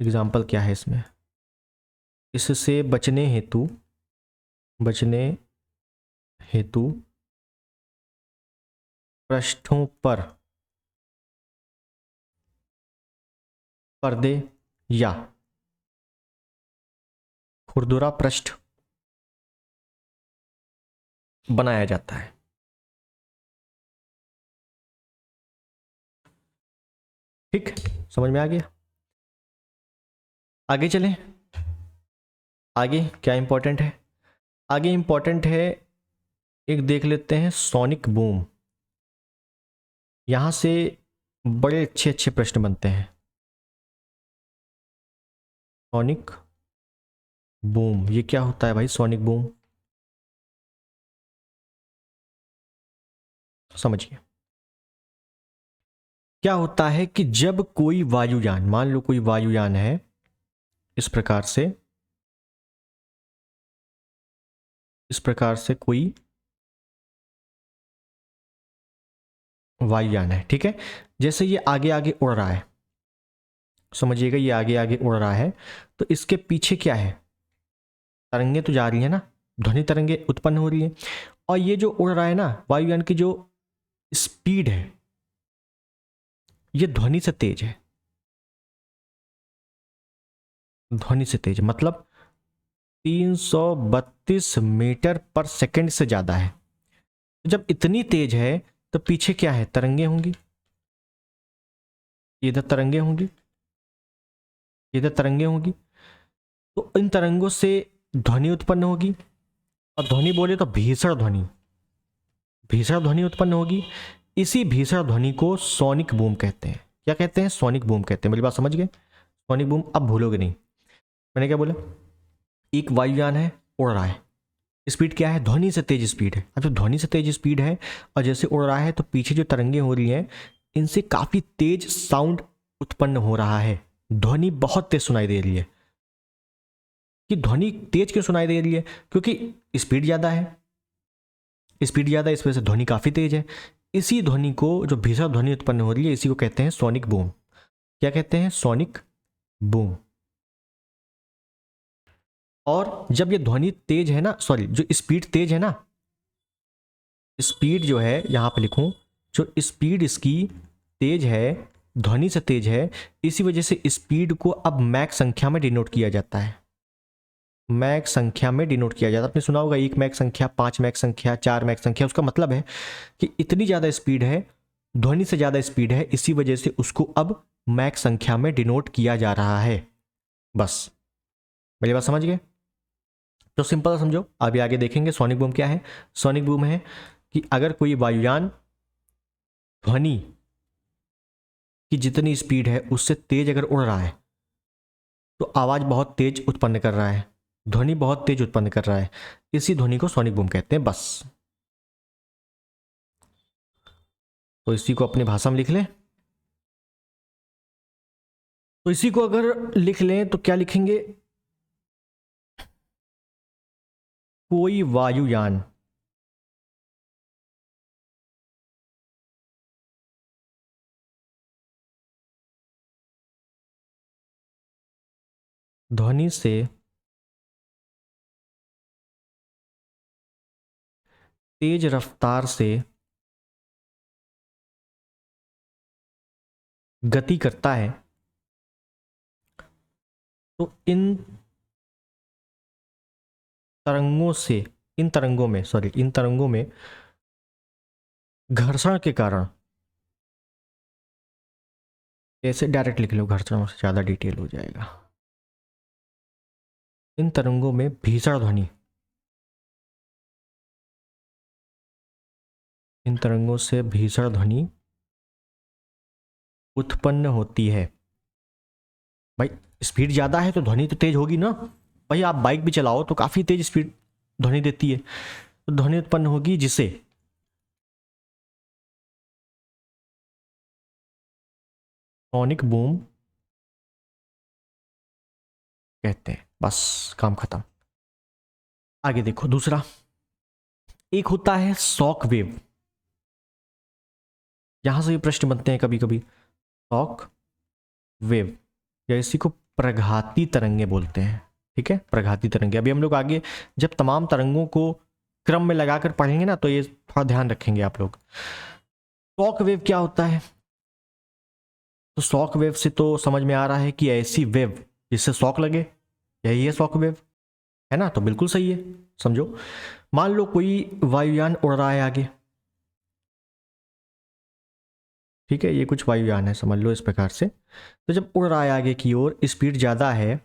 एग्जाम्पल क्या है इसमें, इससे बचने हेतु पृष्ठों पर पर्दे या खुरदुरा पृष्ठ बनाया जाता है। ठीक, समझ में आ गया। आगे चलें, आगे क्या इंपॉर्टेंट है, आगे इंपॉर्टेंट है एक देख लेते हैं सोनिक बूम। यहां से बड़े अच्छे अच्छे प्रश्न बनते हैं। सोनिक बूम, ये क्या होता है भाई सोनिक बूम, समझिए। क्या होता है कि जब कोई वायुयान, मान लो कोई वायुयान है इस प्रकार से, इस प्रकार से कोई वायुयान है, ठीक है, जैसे ये आगे आगे उड़ रहा है, समझिएगा ये आगे आगे उड़ रहा है, तो इसके पीछे क्या है, तरंगे तो जा रही है ना, ध्वनि तरंगे उत्पन्न हो रही है, और ये जो उड़ रहा है ना वायुयान की जो स्पीड है ये ध्वनि से तेज है, ध्वनि से तेज मतलब 332 मीटर पर सेकंड से ज्यादा है। जब इतनी तेज है तो पीछे क्या है, तरंगे होंगी, इधर तरंगे होंगी, इधर तरंगे होंगी, तो इन तरंगों से ध्वनि उत्पन्न होगी, और ध्वनि बोले तो भीषण ध्वनि, भीषण ध्वनि उत्पन्न होगी। इसी भीषण ध्वनि को सोनिक बूम कहते हैं। क्या कहते हैं, सोनिक बूम कहते हैं। मेरी बात समझ गए, सोनिक बूम अब भूलोगे नहीं। मैंने क्या बोला, एक वायुयान है उड़ रहा है, स्पीड क्या है, ध्वनि से तेज स्पीड है। अब जब ध्वनि से तेज स्पीड है और जैसे उड़ रहा है तो पीछे जो तरंगे हो रही हैं इनसे काफी तेज साउंड उत्पन्न हो रहा है, ध्वनि बहुत तेज सुनाई दे रही है। कि ध्वनि तेज क्यों सुनाई दे रही है, क्योंकि स्पीड ज्यादा है, स्पीड ज्यादा है, इस वजह से ध्वनि काफी तेज है। इसी ध्वनि को, जो भीषण ध्वनि उत्पन्न हो रही है, इसी को कहते हैं सोनिक बूम। क्या कहते हैं, सोनिक बूम। और जब ये ध्वनि तेज है ना, सॉरी जो स्पीड तेज है ना, स्पीड जो है यहां पे लिखूं, जो स्पीड इसकी तेज है, ध्वनि से तेज है, इसी वजह से स्पीड को अब मैक संख्या में डिनोट किया जाता है, मैक संख्या में डिनोट किया जाता है। आपने सुना होगा 1 मैक संख्या, 5 मैक संख्या, 4 मैक संख्या। उसका मतलब है कि इतनी ज्यादा स्पीड है, ध्वनि से ज्यादा स्पीड है, इसी वजह से उसको अब मैक संख्या में डिनोट किया जा रहा है। बस मेरी बात समझ गए, तो सिंपल समझो। अभी आगे देखेंगे सोनिक बूम क्या है। सोनिक बूम है कि अगर कोई वायुयान ध्वनि की जितनी स्पीड है उससे तेज अगर उड़ रहा है तो आवाज बहुत तेज उत्पन्न कर रहा है, ध्वनि बहुत तेज उत्पन्न कर रहा है, इसी ध्वनि को सोनिक बूम कहते हैं। बस, तो इसी को अपनी भाषा में लिख लें। तो इसी को अगर लिख लें तो क्या लिखेंगे, कोई वायुयान ध्वनि से तेज रफ्तार से गति करता है तो इन तरंगों से, इन तरंगों में, सॉरी इन तरंगों में घर्षण के कारण, ऐसे डायरेक्ट लिख लो, घर्षण से ज़्यादा डिटेल हो जाएगा। इन तरंगों में भीषण ध्वनि, इन तरंगों से भीषण ध्वनि उत्पन्न होती है। भाई स्पीड ज़्यादा है तो ध्वनि तो तेज होगी ना। भाई आप बाइक भी चलाओ तो काफ़ी तेज स्पीड ध्वनि देती है, तो ध्वनि उत्पन्न होगी जिसे सोनिक बूम कहते हैं। बस काम खत्म। आगे देखो दूसरा, एक होता है शॉक वेव। यहां से ये प्रश्न बनते हैं कभी कभी। शॉक वेव या इसी को प्रघाती तरंगे बोलते हैं। ठीक है, प्रघाती तरंगे। अभी हम लोग आगे जब तमाम तरंगों को क्रम में लगाकर पढ़ेंगे ना, तो ये थोड़ा ध्यान रखेंगे आप लोग। शॉक वेव क्या होता है? तो शॉक वेव से तो समझ में आ रहा है कि ऐसी वेव जिससे शॉक लगे, यही है शॉक वेव, है ना? तो बिल्कुल सही है। समझो, मान लो कोई वायुयान उड़ रहा है आगे। ठीक है, ये कुछ वायुयान है, समझ लो इस प्रकार से। तो जब उड़ रहा है आगे की ओर, स्पीड ज़्यादा है,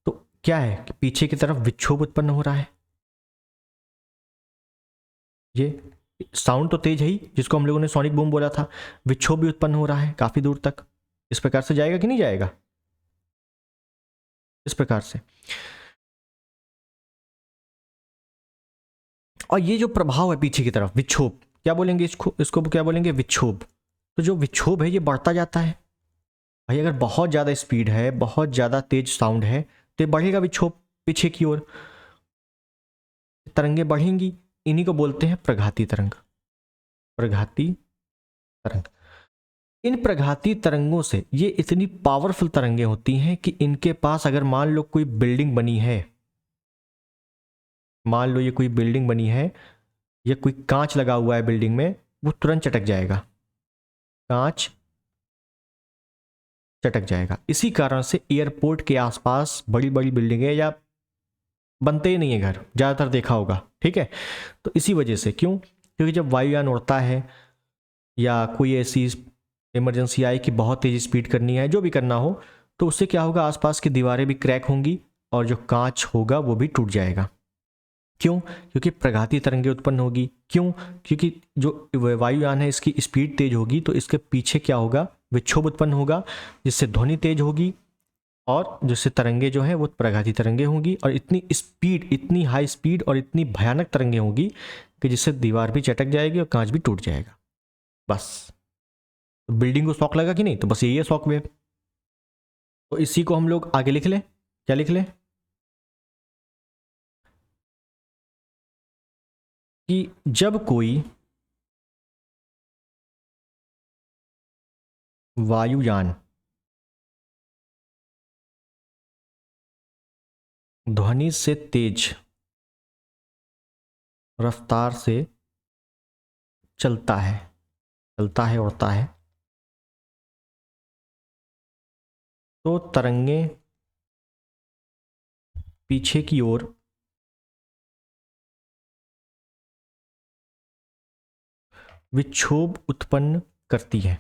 तो क्या है कि पीछे की तरफ विक्षोभ उत्पन्न हो रहा है। ये साउंड तो तेज है ही, जिसको हम लोगों ने सोनिक बूम बोला था। विक्षोभ भी उत्पन्न हो रहा है काफ़ी दूर तक। इस प्रकार से जाएगा कि नहीं जाएगा? इस प्रकार से। और ये जो प्रभाव है पीछे की तरफ, विक्षोभ, क्या बोलेंगे इसको क्या बोलेंगे? विक्षोभ। तो जो विक्षोभ है ये बढ़ता जाता है। भाई अगर बहुत ज़्यादा स्पीड है, बहुत ज़्यादा तेज साउंड है, तो ये बढ़ेगा विक्षोभ पीछे की ओर, तरंगे बढ़ेंगी। इन्हीं को बोलते हैं प्रघाती तरंग। प्रघाती तरंग। इन प्रघाती तरंगों से, ये इतनी पावरफुल तरंगे होती हैं कि इनके पास अगर मान लो कोई बिल्डिंग बनी है, मान लो ये कोई बिल्डिंग बनी है या कोई कांच लगा हुआ है बिल्डिंग में, वो तुरंत चटक जाएगा। कांच चटक जाएगा। इसी कारण से एयरपोर्ट के आसपास बड़ी बड़ी बिल्डिंगें या बनते ही नहीं है घर, ज़्यादातर देखा होगा। ठीक है, तो इसी वजह से। क्यों? क्योंकि जब वायुयान उड़ता है या कोई ऐसी इमरजेंसी आई कि बहुत तेज़ी स्पीड करनी है, जो भी करना हो, तो उससे क्या होगा, आसपास की दीवारें भी क्रैक होंगी और जो कांच होगा वो भी टूट जाएगा। क्यों? क्योंकि प्रघाती तरंगे उत्पन्न होगी। क्यों? क्योंकि जो वायुयान है इसकी स्पीड तेज होगी, तो इसके पीछे क्या होगा, विक्षोभ उत्पन्न होगा, जिससे ध्वनि तेज होगी और जिससे तरंगे जो हैं वो प्रघाती तरंगे होंगी। और इतनी स्पीड, इतनी हाई स्पीड और इतनी भयानक तरंगे होंगी कि जिससे दीवार भी चटक जाएगी और कांच भी टूट जाएगा। बस। तो बिल्डिंग को शॉक लगा कि नहीं? तो बस यही है शॉक वेव। तो इसी को हम लोग आगे लिख लें। क्या लिख लें? कि जब कोई वायुयान ध्वनि से तेज रफ्तार से चलता है, उड़ता है, तो तरंगे पीछे की ओर विक्षोभ उत्पन्न करती है।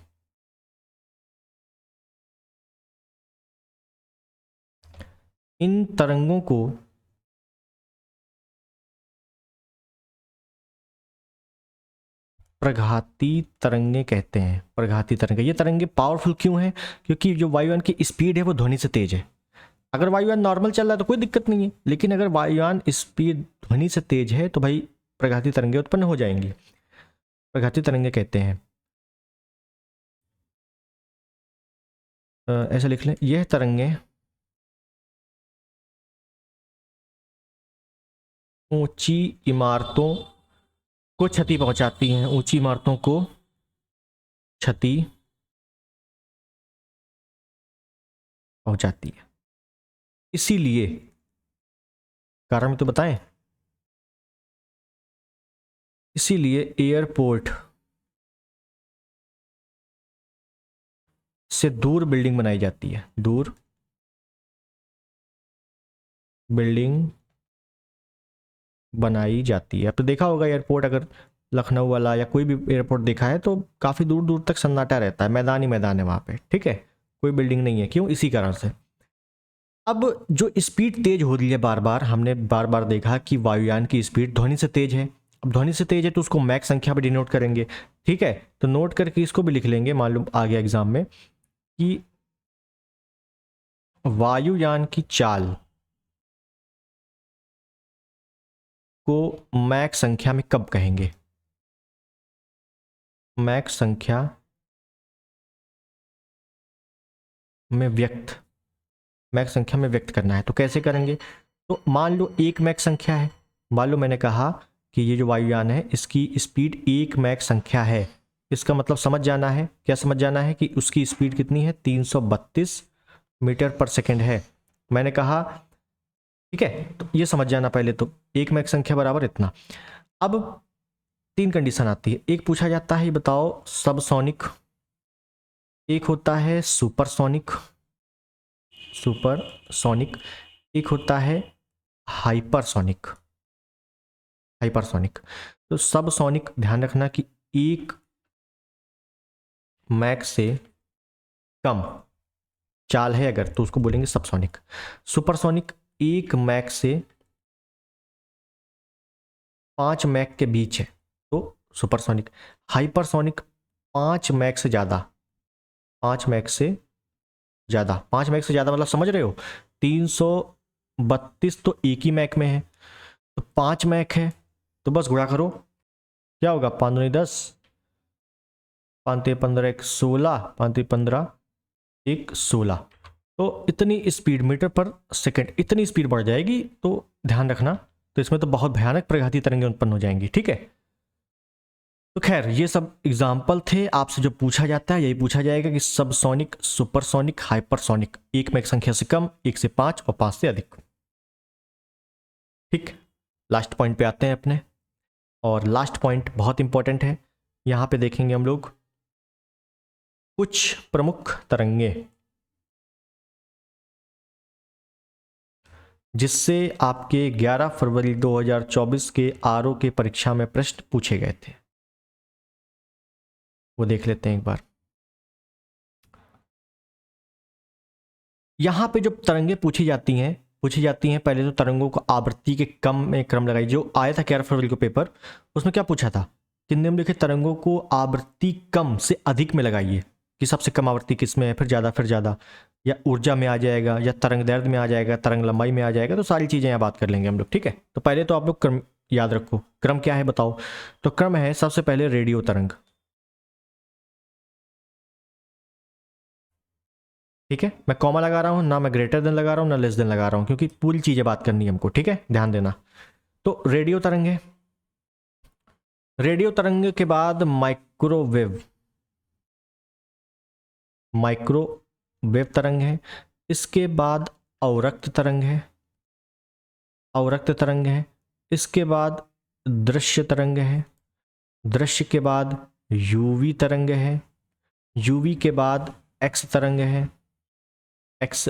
इन तरंगों को प्रघाती तरंगे कहते हैं। प्रघाती तरंगे। ये तरंगे पावरफुल क्यों हैं? क्योंकि जो वायुयान की स्पीड है वो ध्वनि से तेज है। अगर वायुयान नॉर्मल चल रहा है तो कोई दिक्कत नहीं है, लेकिन अगर वायुयान स्पीड ध्वनि से तेज है तो भाई प्रघाती तरंगे उत्पन्न हो जाएंगी। प्रघाती तरंगे कहते हैं। ऐसा लिख लें, यह तरंगे ऊंची इमारतों को क्षति पहुंचाती हैं। ऊंची इमारतों को क्षति पहुंचाती है। इसीलिए कारण तो बताएं। इसीलिए एयरपोर्ट से दूर बिल्डिंग बनाई जाती है। दूर बिल्डिंग बनाई जाती है। अब तो देखा होगा एयरपोर्ट, अगर लखनऊ वाला या कोई भी एयरपोर्ट देखा है तो काफ़ी दूर दूर तक सन्नाटा रहता है, मैदान ही मैदान है वहाँ पे। ठीक है, कोई बिल्डिंग नहीं है। क्यों? इसी कारण से। अब जो स्पीड तेज हो रही है, बार बार हमने बार बार देखा कि वायुयान की स्पीड ध्वनि से तेज है। अब ध्वनि से तेज है तो उसको मैक संख्या पर डिनोट करेंगे। ठीक है, तो नोट करके इसको भी लिख लेंगे, मालूम आ गया एग्जाम में, कि वायुयान की चाल को मैक संख्या में कब कहेंगे? मैक संख्या में व्यक्त, मैक संख्या में व्यक्त करना है तो कैसे करेंगे? तो मान लो एक मैक संख्या है। मान लो मैंने कहा कि ये जो वायुयान है इसकी स्पीड एक मैक संख्या है, इसका मतलब समझ जाना है, क्या समझ जाना है कि उसकी स्पीड कितनी है, 332 मीटर पर सेकेंड है। मैंने कहा ठीक है, तो ये समझ जाना पहले तो, एक मैक संख्या बराबर इतना। अब 3 कंडीशन आती है, एक पूछा जाता है ये बताओ सबसोनिक, एक होता है सुपरसोनिक, सुपरसोनिक, एक होता है हाइपरसोनिक, हाइपरसोनिक। तो सबसोनिक ध्यान रखना कि 1 मैक से कम चाल है अगर तो उसको बोलेंगे सबसोनिक। सुपरसोनिक 1 मैक से 5 मैक के बीच है तो सुपरसोनिक। हाइपरसोनिक 5 मैक से ज़्यादा, 5 मैक से ज़्यादा, 5 मैक से ज़्यादा मतलब समझ रहे हो, 332 तो एक ही मैक में है, तो 5 मैक है तो बस गुणा करो, क्या होगा, 5 दूनी 10, 5 15 1 16, 5 15 1 16। तो इतनी स्पीड मीटर पर सेकंड, इतनी स्पीड बढ़ जाएगी तो ध्यान रखना, तो इसमें तो बहुत भयानक प्रघाती तरंगें उत्पन्न हो जाएंगी, ठीक है। तो खैर ये सब एग्जाम्पल थे, आपसे जो पूछा जाता है यही पूछा जाएगा कि सबसोनिक, सुपरसोनिक, हाइपरसोनिक, एक मैक संख्या से कम, 1 से 5 और 5 से अधिक। ठीक, लास्ट पॉइंट पे आते हैं अपने, और लास्ट पॉइंट बहुत इंपॉर्टेंट है। यहां पे देखेंगे हम लोग कुछ प्रमुख तरंगें जिससे आपके 11 फरवरी 2024 के आरओ के परीक्षा में प्रश्न पूछे गए थे, वो देख लेते हैं एक बार। यहां पे जो तरंगें पूछी जाती हैं पहले तो तरंगों को आवृत्ति के क्रम में क्रम लगाई। जो आया था 11 फरवरी को पेपर, उसमें क्या पूछा था कि निम्नलिखित तरंगों को आवृत्ति कम से अधिक में लगाइए, कि सबसे कम आवृत्ति किस में है, फिर ज़्यादा, या ऊर्जा में आ जाएगा, या तरंग दैर्ध्य में आ जाएगा, तरंग लंबाई में आ जाएगा, तो सारी चीज़ें यहाँ बात कर लेंगे हम लोग, ठीक है। तो पहले तो आप लोग क्रम याद रखो, क्रम क्या है बताओ। तो क्रम है सबसे पहले रेडियो तरंग, ठीक है। मैं कॉमा लगा रहा हूं ना, मैं ग्रेटर देन लगा रहा हूं ना लेस देन लगा रहा हूं, क्योंकि पूरी चीजें बात करनी है हमको, ठीक है, ध्यान देना। तो रेडियो तरंग है, रेडियो तरंग के बाद माइक्रोवेव, माइक्रोवेव तरंग है, इसके बाद अवरक्त तरंग है, अवरक्त तरंग है, इसके बाद दृश्य तरंग है, दृश्य के बाद यूवी तरंग है, यूवी के बाद एक्स तरंग है, एक्स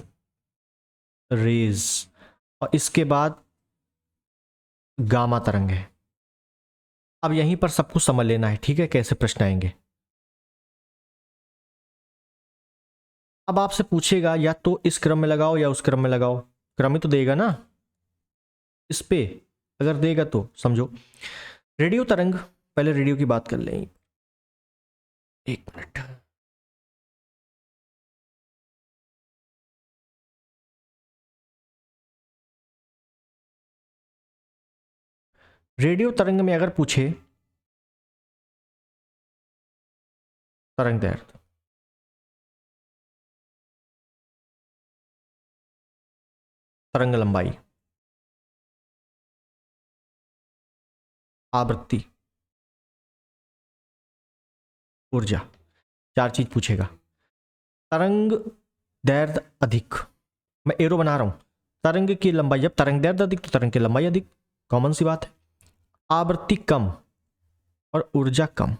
रेज, और इसके बाद गामा तरंग है। अब यहीं पर सब कुछ समझ लेना है, ठीक है, कैसे प्रश्न आएंगे। अब आपसे पूछेगा या तो इस क्रम में लगाओ या उस क्रम में लगाओ, क्रम ही तो देगा ना, इस पे अगर देगा तो समझो। रेडियो तरंग, पहले रेडियो की बात कर लें, एक मिनट। रेडियो तरंग में अगर पूछे तरंग दैर्ध्य, तरंग लंबाई, आवृत्ति, ऊर्जा, 4 चीज पूछेगा। तरंग दैर्ध्य अधिक, मैं एरो बना रहा हूं, तरंग की लंबाई, जब तरंग दैर्ध्य अधिक तो तरंग की लंबाई अधिक, कॉमन सी बात है। आवृत्ति कम और ऊर्जा कम,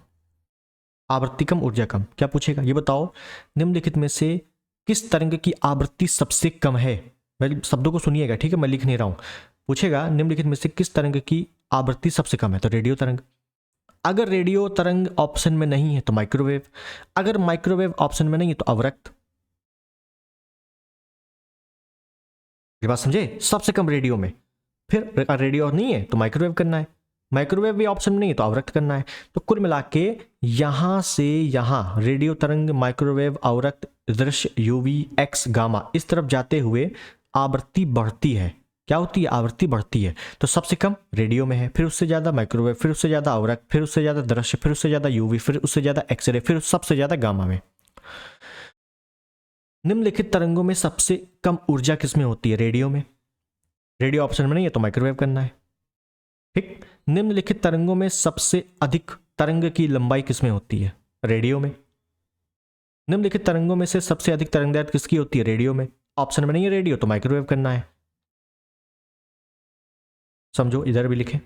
आवृत्ति कम ऊर्जा कम, क्या पूछेगा ये बताओ, निम्नलिखित में से किस तरंग की आवृत्ति सबसे कम है। मैं शब्दों को सुनिएगा, ठीक है, मैं लिख नहीं रहा हूं। पूछेगा निम्नलिखित में से किस तरंग की आवृत्ति सबसे कम है, तो रेडियो तरंग। अगर रेडियो तरंग ऑप्शन में नहीं है तो माइक्रोवेव, अगर माइक्रोवेव ऑप्शन में नहीं है तो अवरक्त। ये बात समझे, सबसे कम रेडियो में, फिर रेडियो नहीं है तो माइक्रोवेव करना है, माइक्रोवेव भी ऑप्शन में नहीं है तो अवरक्त करना है। तो कुल मिला के यहां से यहां रेडियो तरंग, माइक्रोवेव, अवरक्त, दृश्य, यूवी, एक्स, गामा, इस तरफ जाते हुए आवृत्ति बढ़ती है। क्या होती है, आवृत्ति बढ़ती है। तो सबसे कम रेडियो में है, फिर उससे ज्यादा माइक्रोवेव, फिर उससे ज्यादा अवरक्त, फिर उससे ज्यादा दृश्य, फिर उससे ज्यादा यूवी, फिर उससे ज्यादा एक्सरे, फिर सबसे ज्यादा गामा में। निम्नलिखित तरंगों में सबसे कम ऊर्जा किसमें होती है, रेडियो में। रेडियो ऑप्शन में नहीं है तो माइक्रोवेव करना है, ठीक। निम्नलिखित तरंगों में सबसे अधिक तरंग की लंबाई किसमें होती है, रेडियो में। निम्नलिखित तरंगों में से सबसे अधिक तरंगदैर्घ्य किसकी होती है? रेडियो में। ऑप्शन में नहीं है रेडियो, तो माइक्रोवेव करना है। समझो, इधर भी लिखे।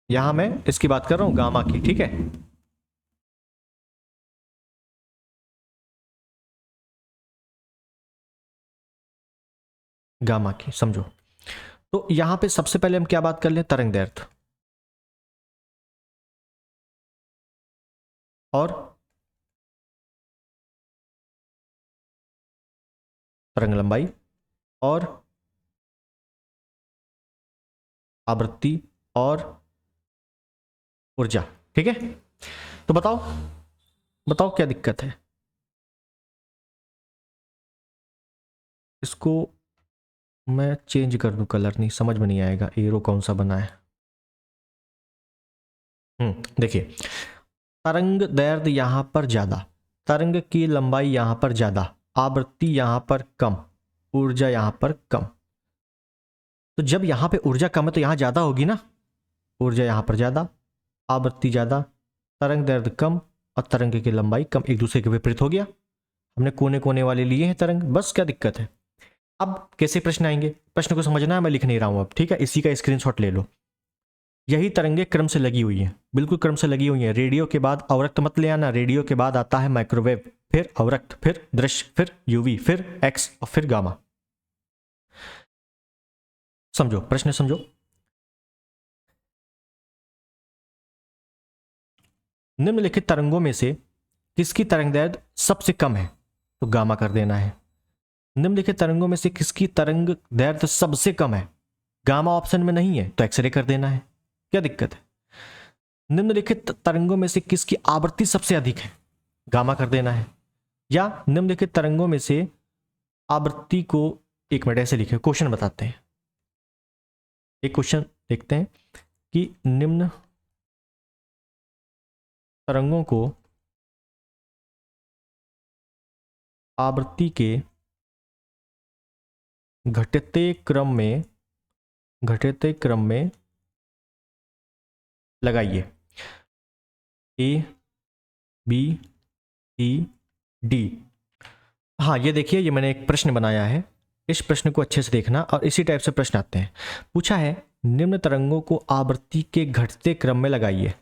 यहां मैं इसकी बात कर रहा हूं, गामा की, ठीक है। गामा की, समझो। तो यहां पे सबसे पहले हम क्या बात कर लें? तरंगदैर्घ्य और तरंग लंबाई और आवृत्ति और ऊर्जा, ठीक है। तो बताओ बताओ क्या दिक्कत है? इसको मैं चेंज कर दूं कलर, नहीं समझ में नहीं आएगा एरो कौन सा बना है। देखिए, तरंग दैर्घ्य यहां पर ज्यादा, तरंग की लंबाई यहां पर ज्यादा, आवृत्ति यहां पर कम, ऊर्जा यहां पर कम। तो जब यहां पे ऊर्जा कम है तो यहां ज्यादा होगी ना। ऊर्जा यहां पर ज्यादा, आवृत्ति ज्यादा, तरंग दैर्घ्य कम और तरंग की लंबाई कम, एक दूसरे के विपरीत हो गया। हमने कोने कोने वाले लिए हैं तरंग, बस क्या दिक्कत है। अब कैसे प्रश्न आएंगे? प्रश्न को समझना है, मैं लिख नहीं रहा हूं अब, ठीक है। इसी का स्क्रीनशॉट ले लो। यही तरंगे क्रम से लगी हुई हैं, बिल्कुल क्रम से लगी हुई हैं। रेडियो के बाद अवरक्त मत ले आना, रेडियो के बाद आता है माइक्रोवेव, फिर अवरक्त, फिर दृश्य, फिर यूवी, फिर एक्स और फिर गामा। समझो, प्रश्न समझो। निम्नलिखित तरंगों में से किसकी तरंगदैर्घ्य सबसे कम है? तो गामा कर देना है। निम्नलिखित तरंगों में से किसकी तरंग दैर्घ्य सबसे कम है? गामा ऑप्शन में नहीं है तो एक्सरे कर देना है, क्या दिक्कत है। निम्नलिखित तरंगों में से किसकी आवृत्ति सबसे अधिक है? गामा कर देना है। या निम्नलिखित तरंगों में से आवृत्ति को, एक मिनट ऐसे लिखे, क्वेश्चन बताते हैं। एक क्वेश्चन देखते हैं कि निम्न तरंगों को आवृत्ति के घटते क्रम में लगाइए। ए, बी, सी, डी। हाँ, ये देखिए, ये मैंने एक प्रश्न बनाया है, इस प्रश्न को अच्छे से देखना और इसी टाइप से प्रश्न आते हैं। पूछा है निम्न तरंगों को आवृत्ति के घटते क्रम में लगाइए।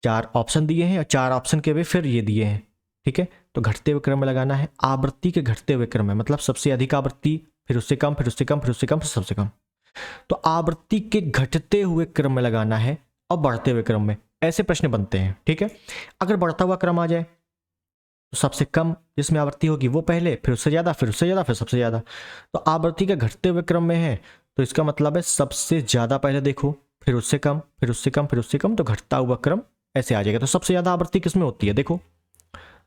4 ऑप्शन दिए हैं और 4 ऑप्शन के वे फिर ये दिए हैं, ठीक है। तो घटते हुए क्रम में लगाना है, आवृत्ति के घटते हुए क्रम में, मतलब सबसे अधिक आवृत्ति, फिर उससे कम, फिर उससे कम, फिर उससे कम, फिर सबसे कम। तो आवृत्ति के घटते हुए क्रम में लगाना है और बढ़ते हुए क्रम में, ऐसे प्रश्न बनते हैं, ठीक है। अगर बढ़ता हुआ क्रम आ जाए तो सबसे कम जिसमें आवृत्ति होगी वो पहले, फिर उससे ज्यादा, फिर उससे ज्यादा, फिर सबसे ज्यादा। तो आवृत्ति के घटते हुए क्रम में है तो इसका मतलब है सबसे ज्यादा पहले देखो, फिर उससे कम, फिर उससे कम, फिर उससे कम, तो घटता हुआ क्रम ऐसे आ जाएगा। तो सबसे ज्यादा आवृत्ति किसमें होती है? देखो,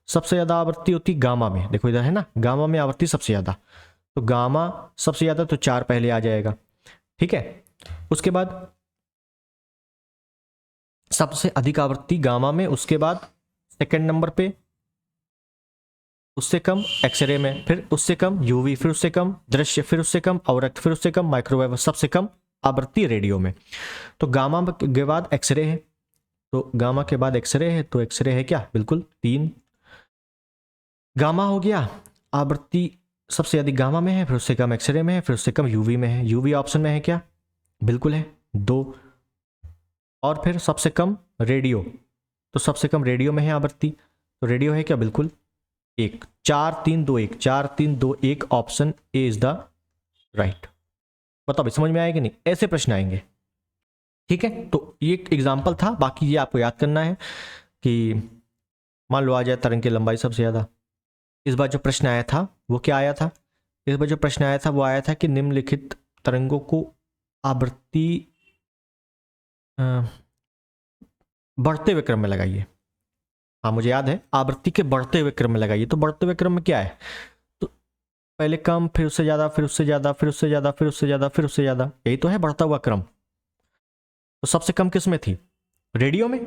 सबसे ज्यादा आवृत्ति होती है गामा में। देखो इधर है ना, गामा में आवृत्ति सबसे ज्यादा, तो गामा सबसे ज्यादा, तो 4 पहले आ जाएगा, ठीक है। उसके बाद सबसे अधिक आवृत्ति गामा में, उसके बाद सेकंड नंबर पे उससे कम एक्सरे में, फिर उससे कम यूवी, फिर उससे कम दृश्य, फिर उससे कम अवरक्त, फिर उससे कम माइक्रोवेव, सबसे कम आवृत्ति रेडियो में। तो गामा के बाद एक्सरे है, तो गामा के बाद एक्सरे है, तो एक्सरे है क्या? बिल्कुल 3। गामा हो गया, आवृत्ति सबसे अधिक गामा में है, फिर उससे कम एक्सरे में है, फिर उससे कम यूवी में है। यूवी ऑप्शन में है क्या? बिल्कुल है, 2। और फिर सबसे कम रेडियो, तो सबसे कम रेडियो में है आवृत्ति, तो रेडियो है क्या? बिल्कुल 1। 4 3 2 1, 4 3 2 1, option A is the right. बताओ भाई, समझ में आएगा नहीं? ऐसे प्रश्न आएंगे, ठीक है। तो ये एक एग्जाम्पल था, बाकी ये आपको याद करना है कि मान लो आ जाए तरंग की लंबाई सबसे ज्यादा। इस बार जो प्रश्न आया था वो क्या आया था? इस बार जो प्रश्न आया था वो आया था कि निम्नलिखित तरंगों को आवृत्ति बढ़ते हुए क्रम में लगाइए। हाँ, मुझे याद है, आवृत्ति के बढ़ते हुए क्रम में लगाइए। तो बढ़ते हुए क्रम में क्या है? तो पहले कम, फिर उससे ज्यादा, फिर उससे ज्यादा, फिर उससे ज्यादा, फिर उससे ज्यादा, फिर उससे ज्यादा, यही तो है बढ़ता हुआ क्रम। तो सबसे कम किस में थी? रेडियो में।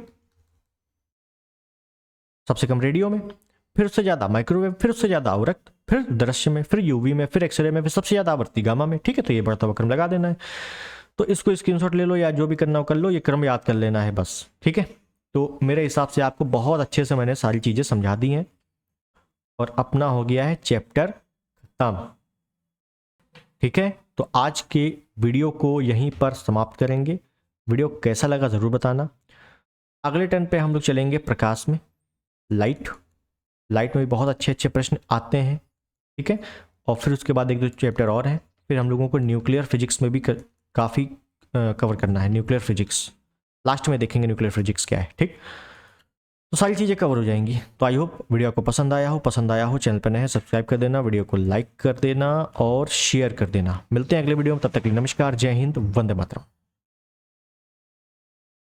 सबसे कम रेडियो में, फिर उससे ज्यादा माइक्रोवेव, फिर उससे ज्यादा अवरक्त, फिर दृश्य में, फिर यूवी में, फिर एक्सरे में, फिर सबसे ज्यादा आवृत्ति गामा में, ठीक है। तो ये बढ़ता हुआ क्रम लगा देना है। तो इसको स्क्रीनशॉट ले लो या जो भी करना हो कर लो, ये क्रम याद कर लेना है बस, ठीक है। तो मेरे हिसाब से आपको बहुत अच्छे से मैंने सारी चीज़ें समझा दी हैं और अपना हो गया है चैप्टर खत्म। ठीक है, तो आज के वीडियो को यहीं पर समाप्त करेंगे। वीडियो कैसा लगा ज़रूर बताना। अगले टर्न पे हम लोग चलेंगे प्रकाश में, लाइट में भी बहुत अच्छे अच्छे प्रश्न आते हैं। ठीक है, और फिर उसके बाद एक दो चैप्टर और हैं। फिर हम लोगों को न्यूक्लियर फिजिक्स में भी काफ़ी कवर करना है। न्यूक्लियर फिजिक्स लास्ट में देखेंगे, न्यूक्लियर फिजिक्स क्या है। ठीक, तो सारी चीज़ें कवर हो जाएंगी। तो आई होप वीडियो को पसंद आया हो, चैनल पर नए हैं सब्सक्राइब कर देना, वीडियो को लाइक कर देना और शेयर कर देना। मिलते हैं अगले वीडियो में, तब तक के लिए नमस्कार, जय हिंद, वंदे मातरम।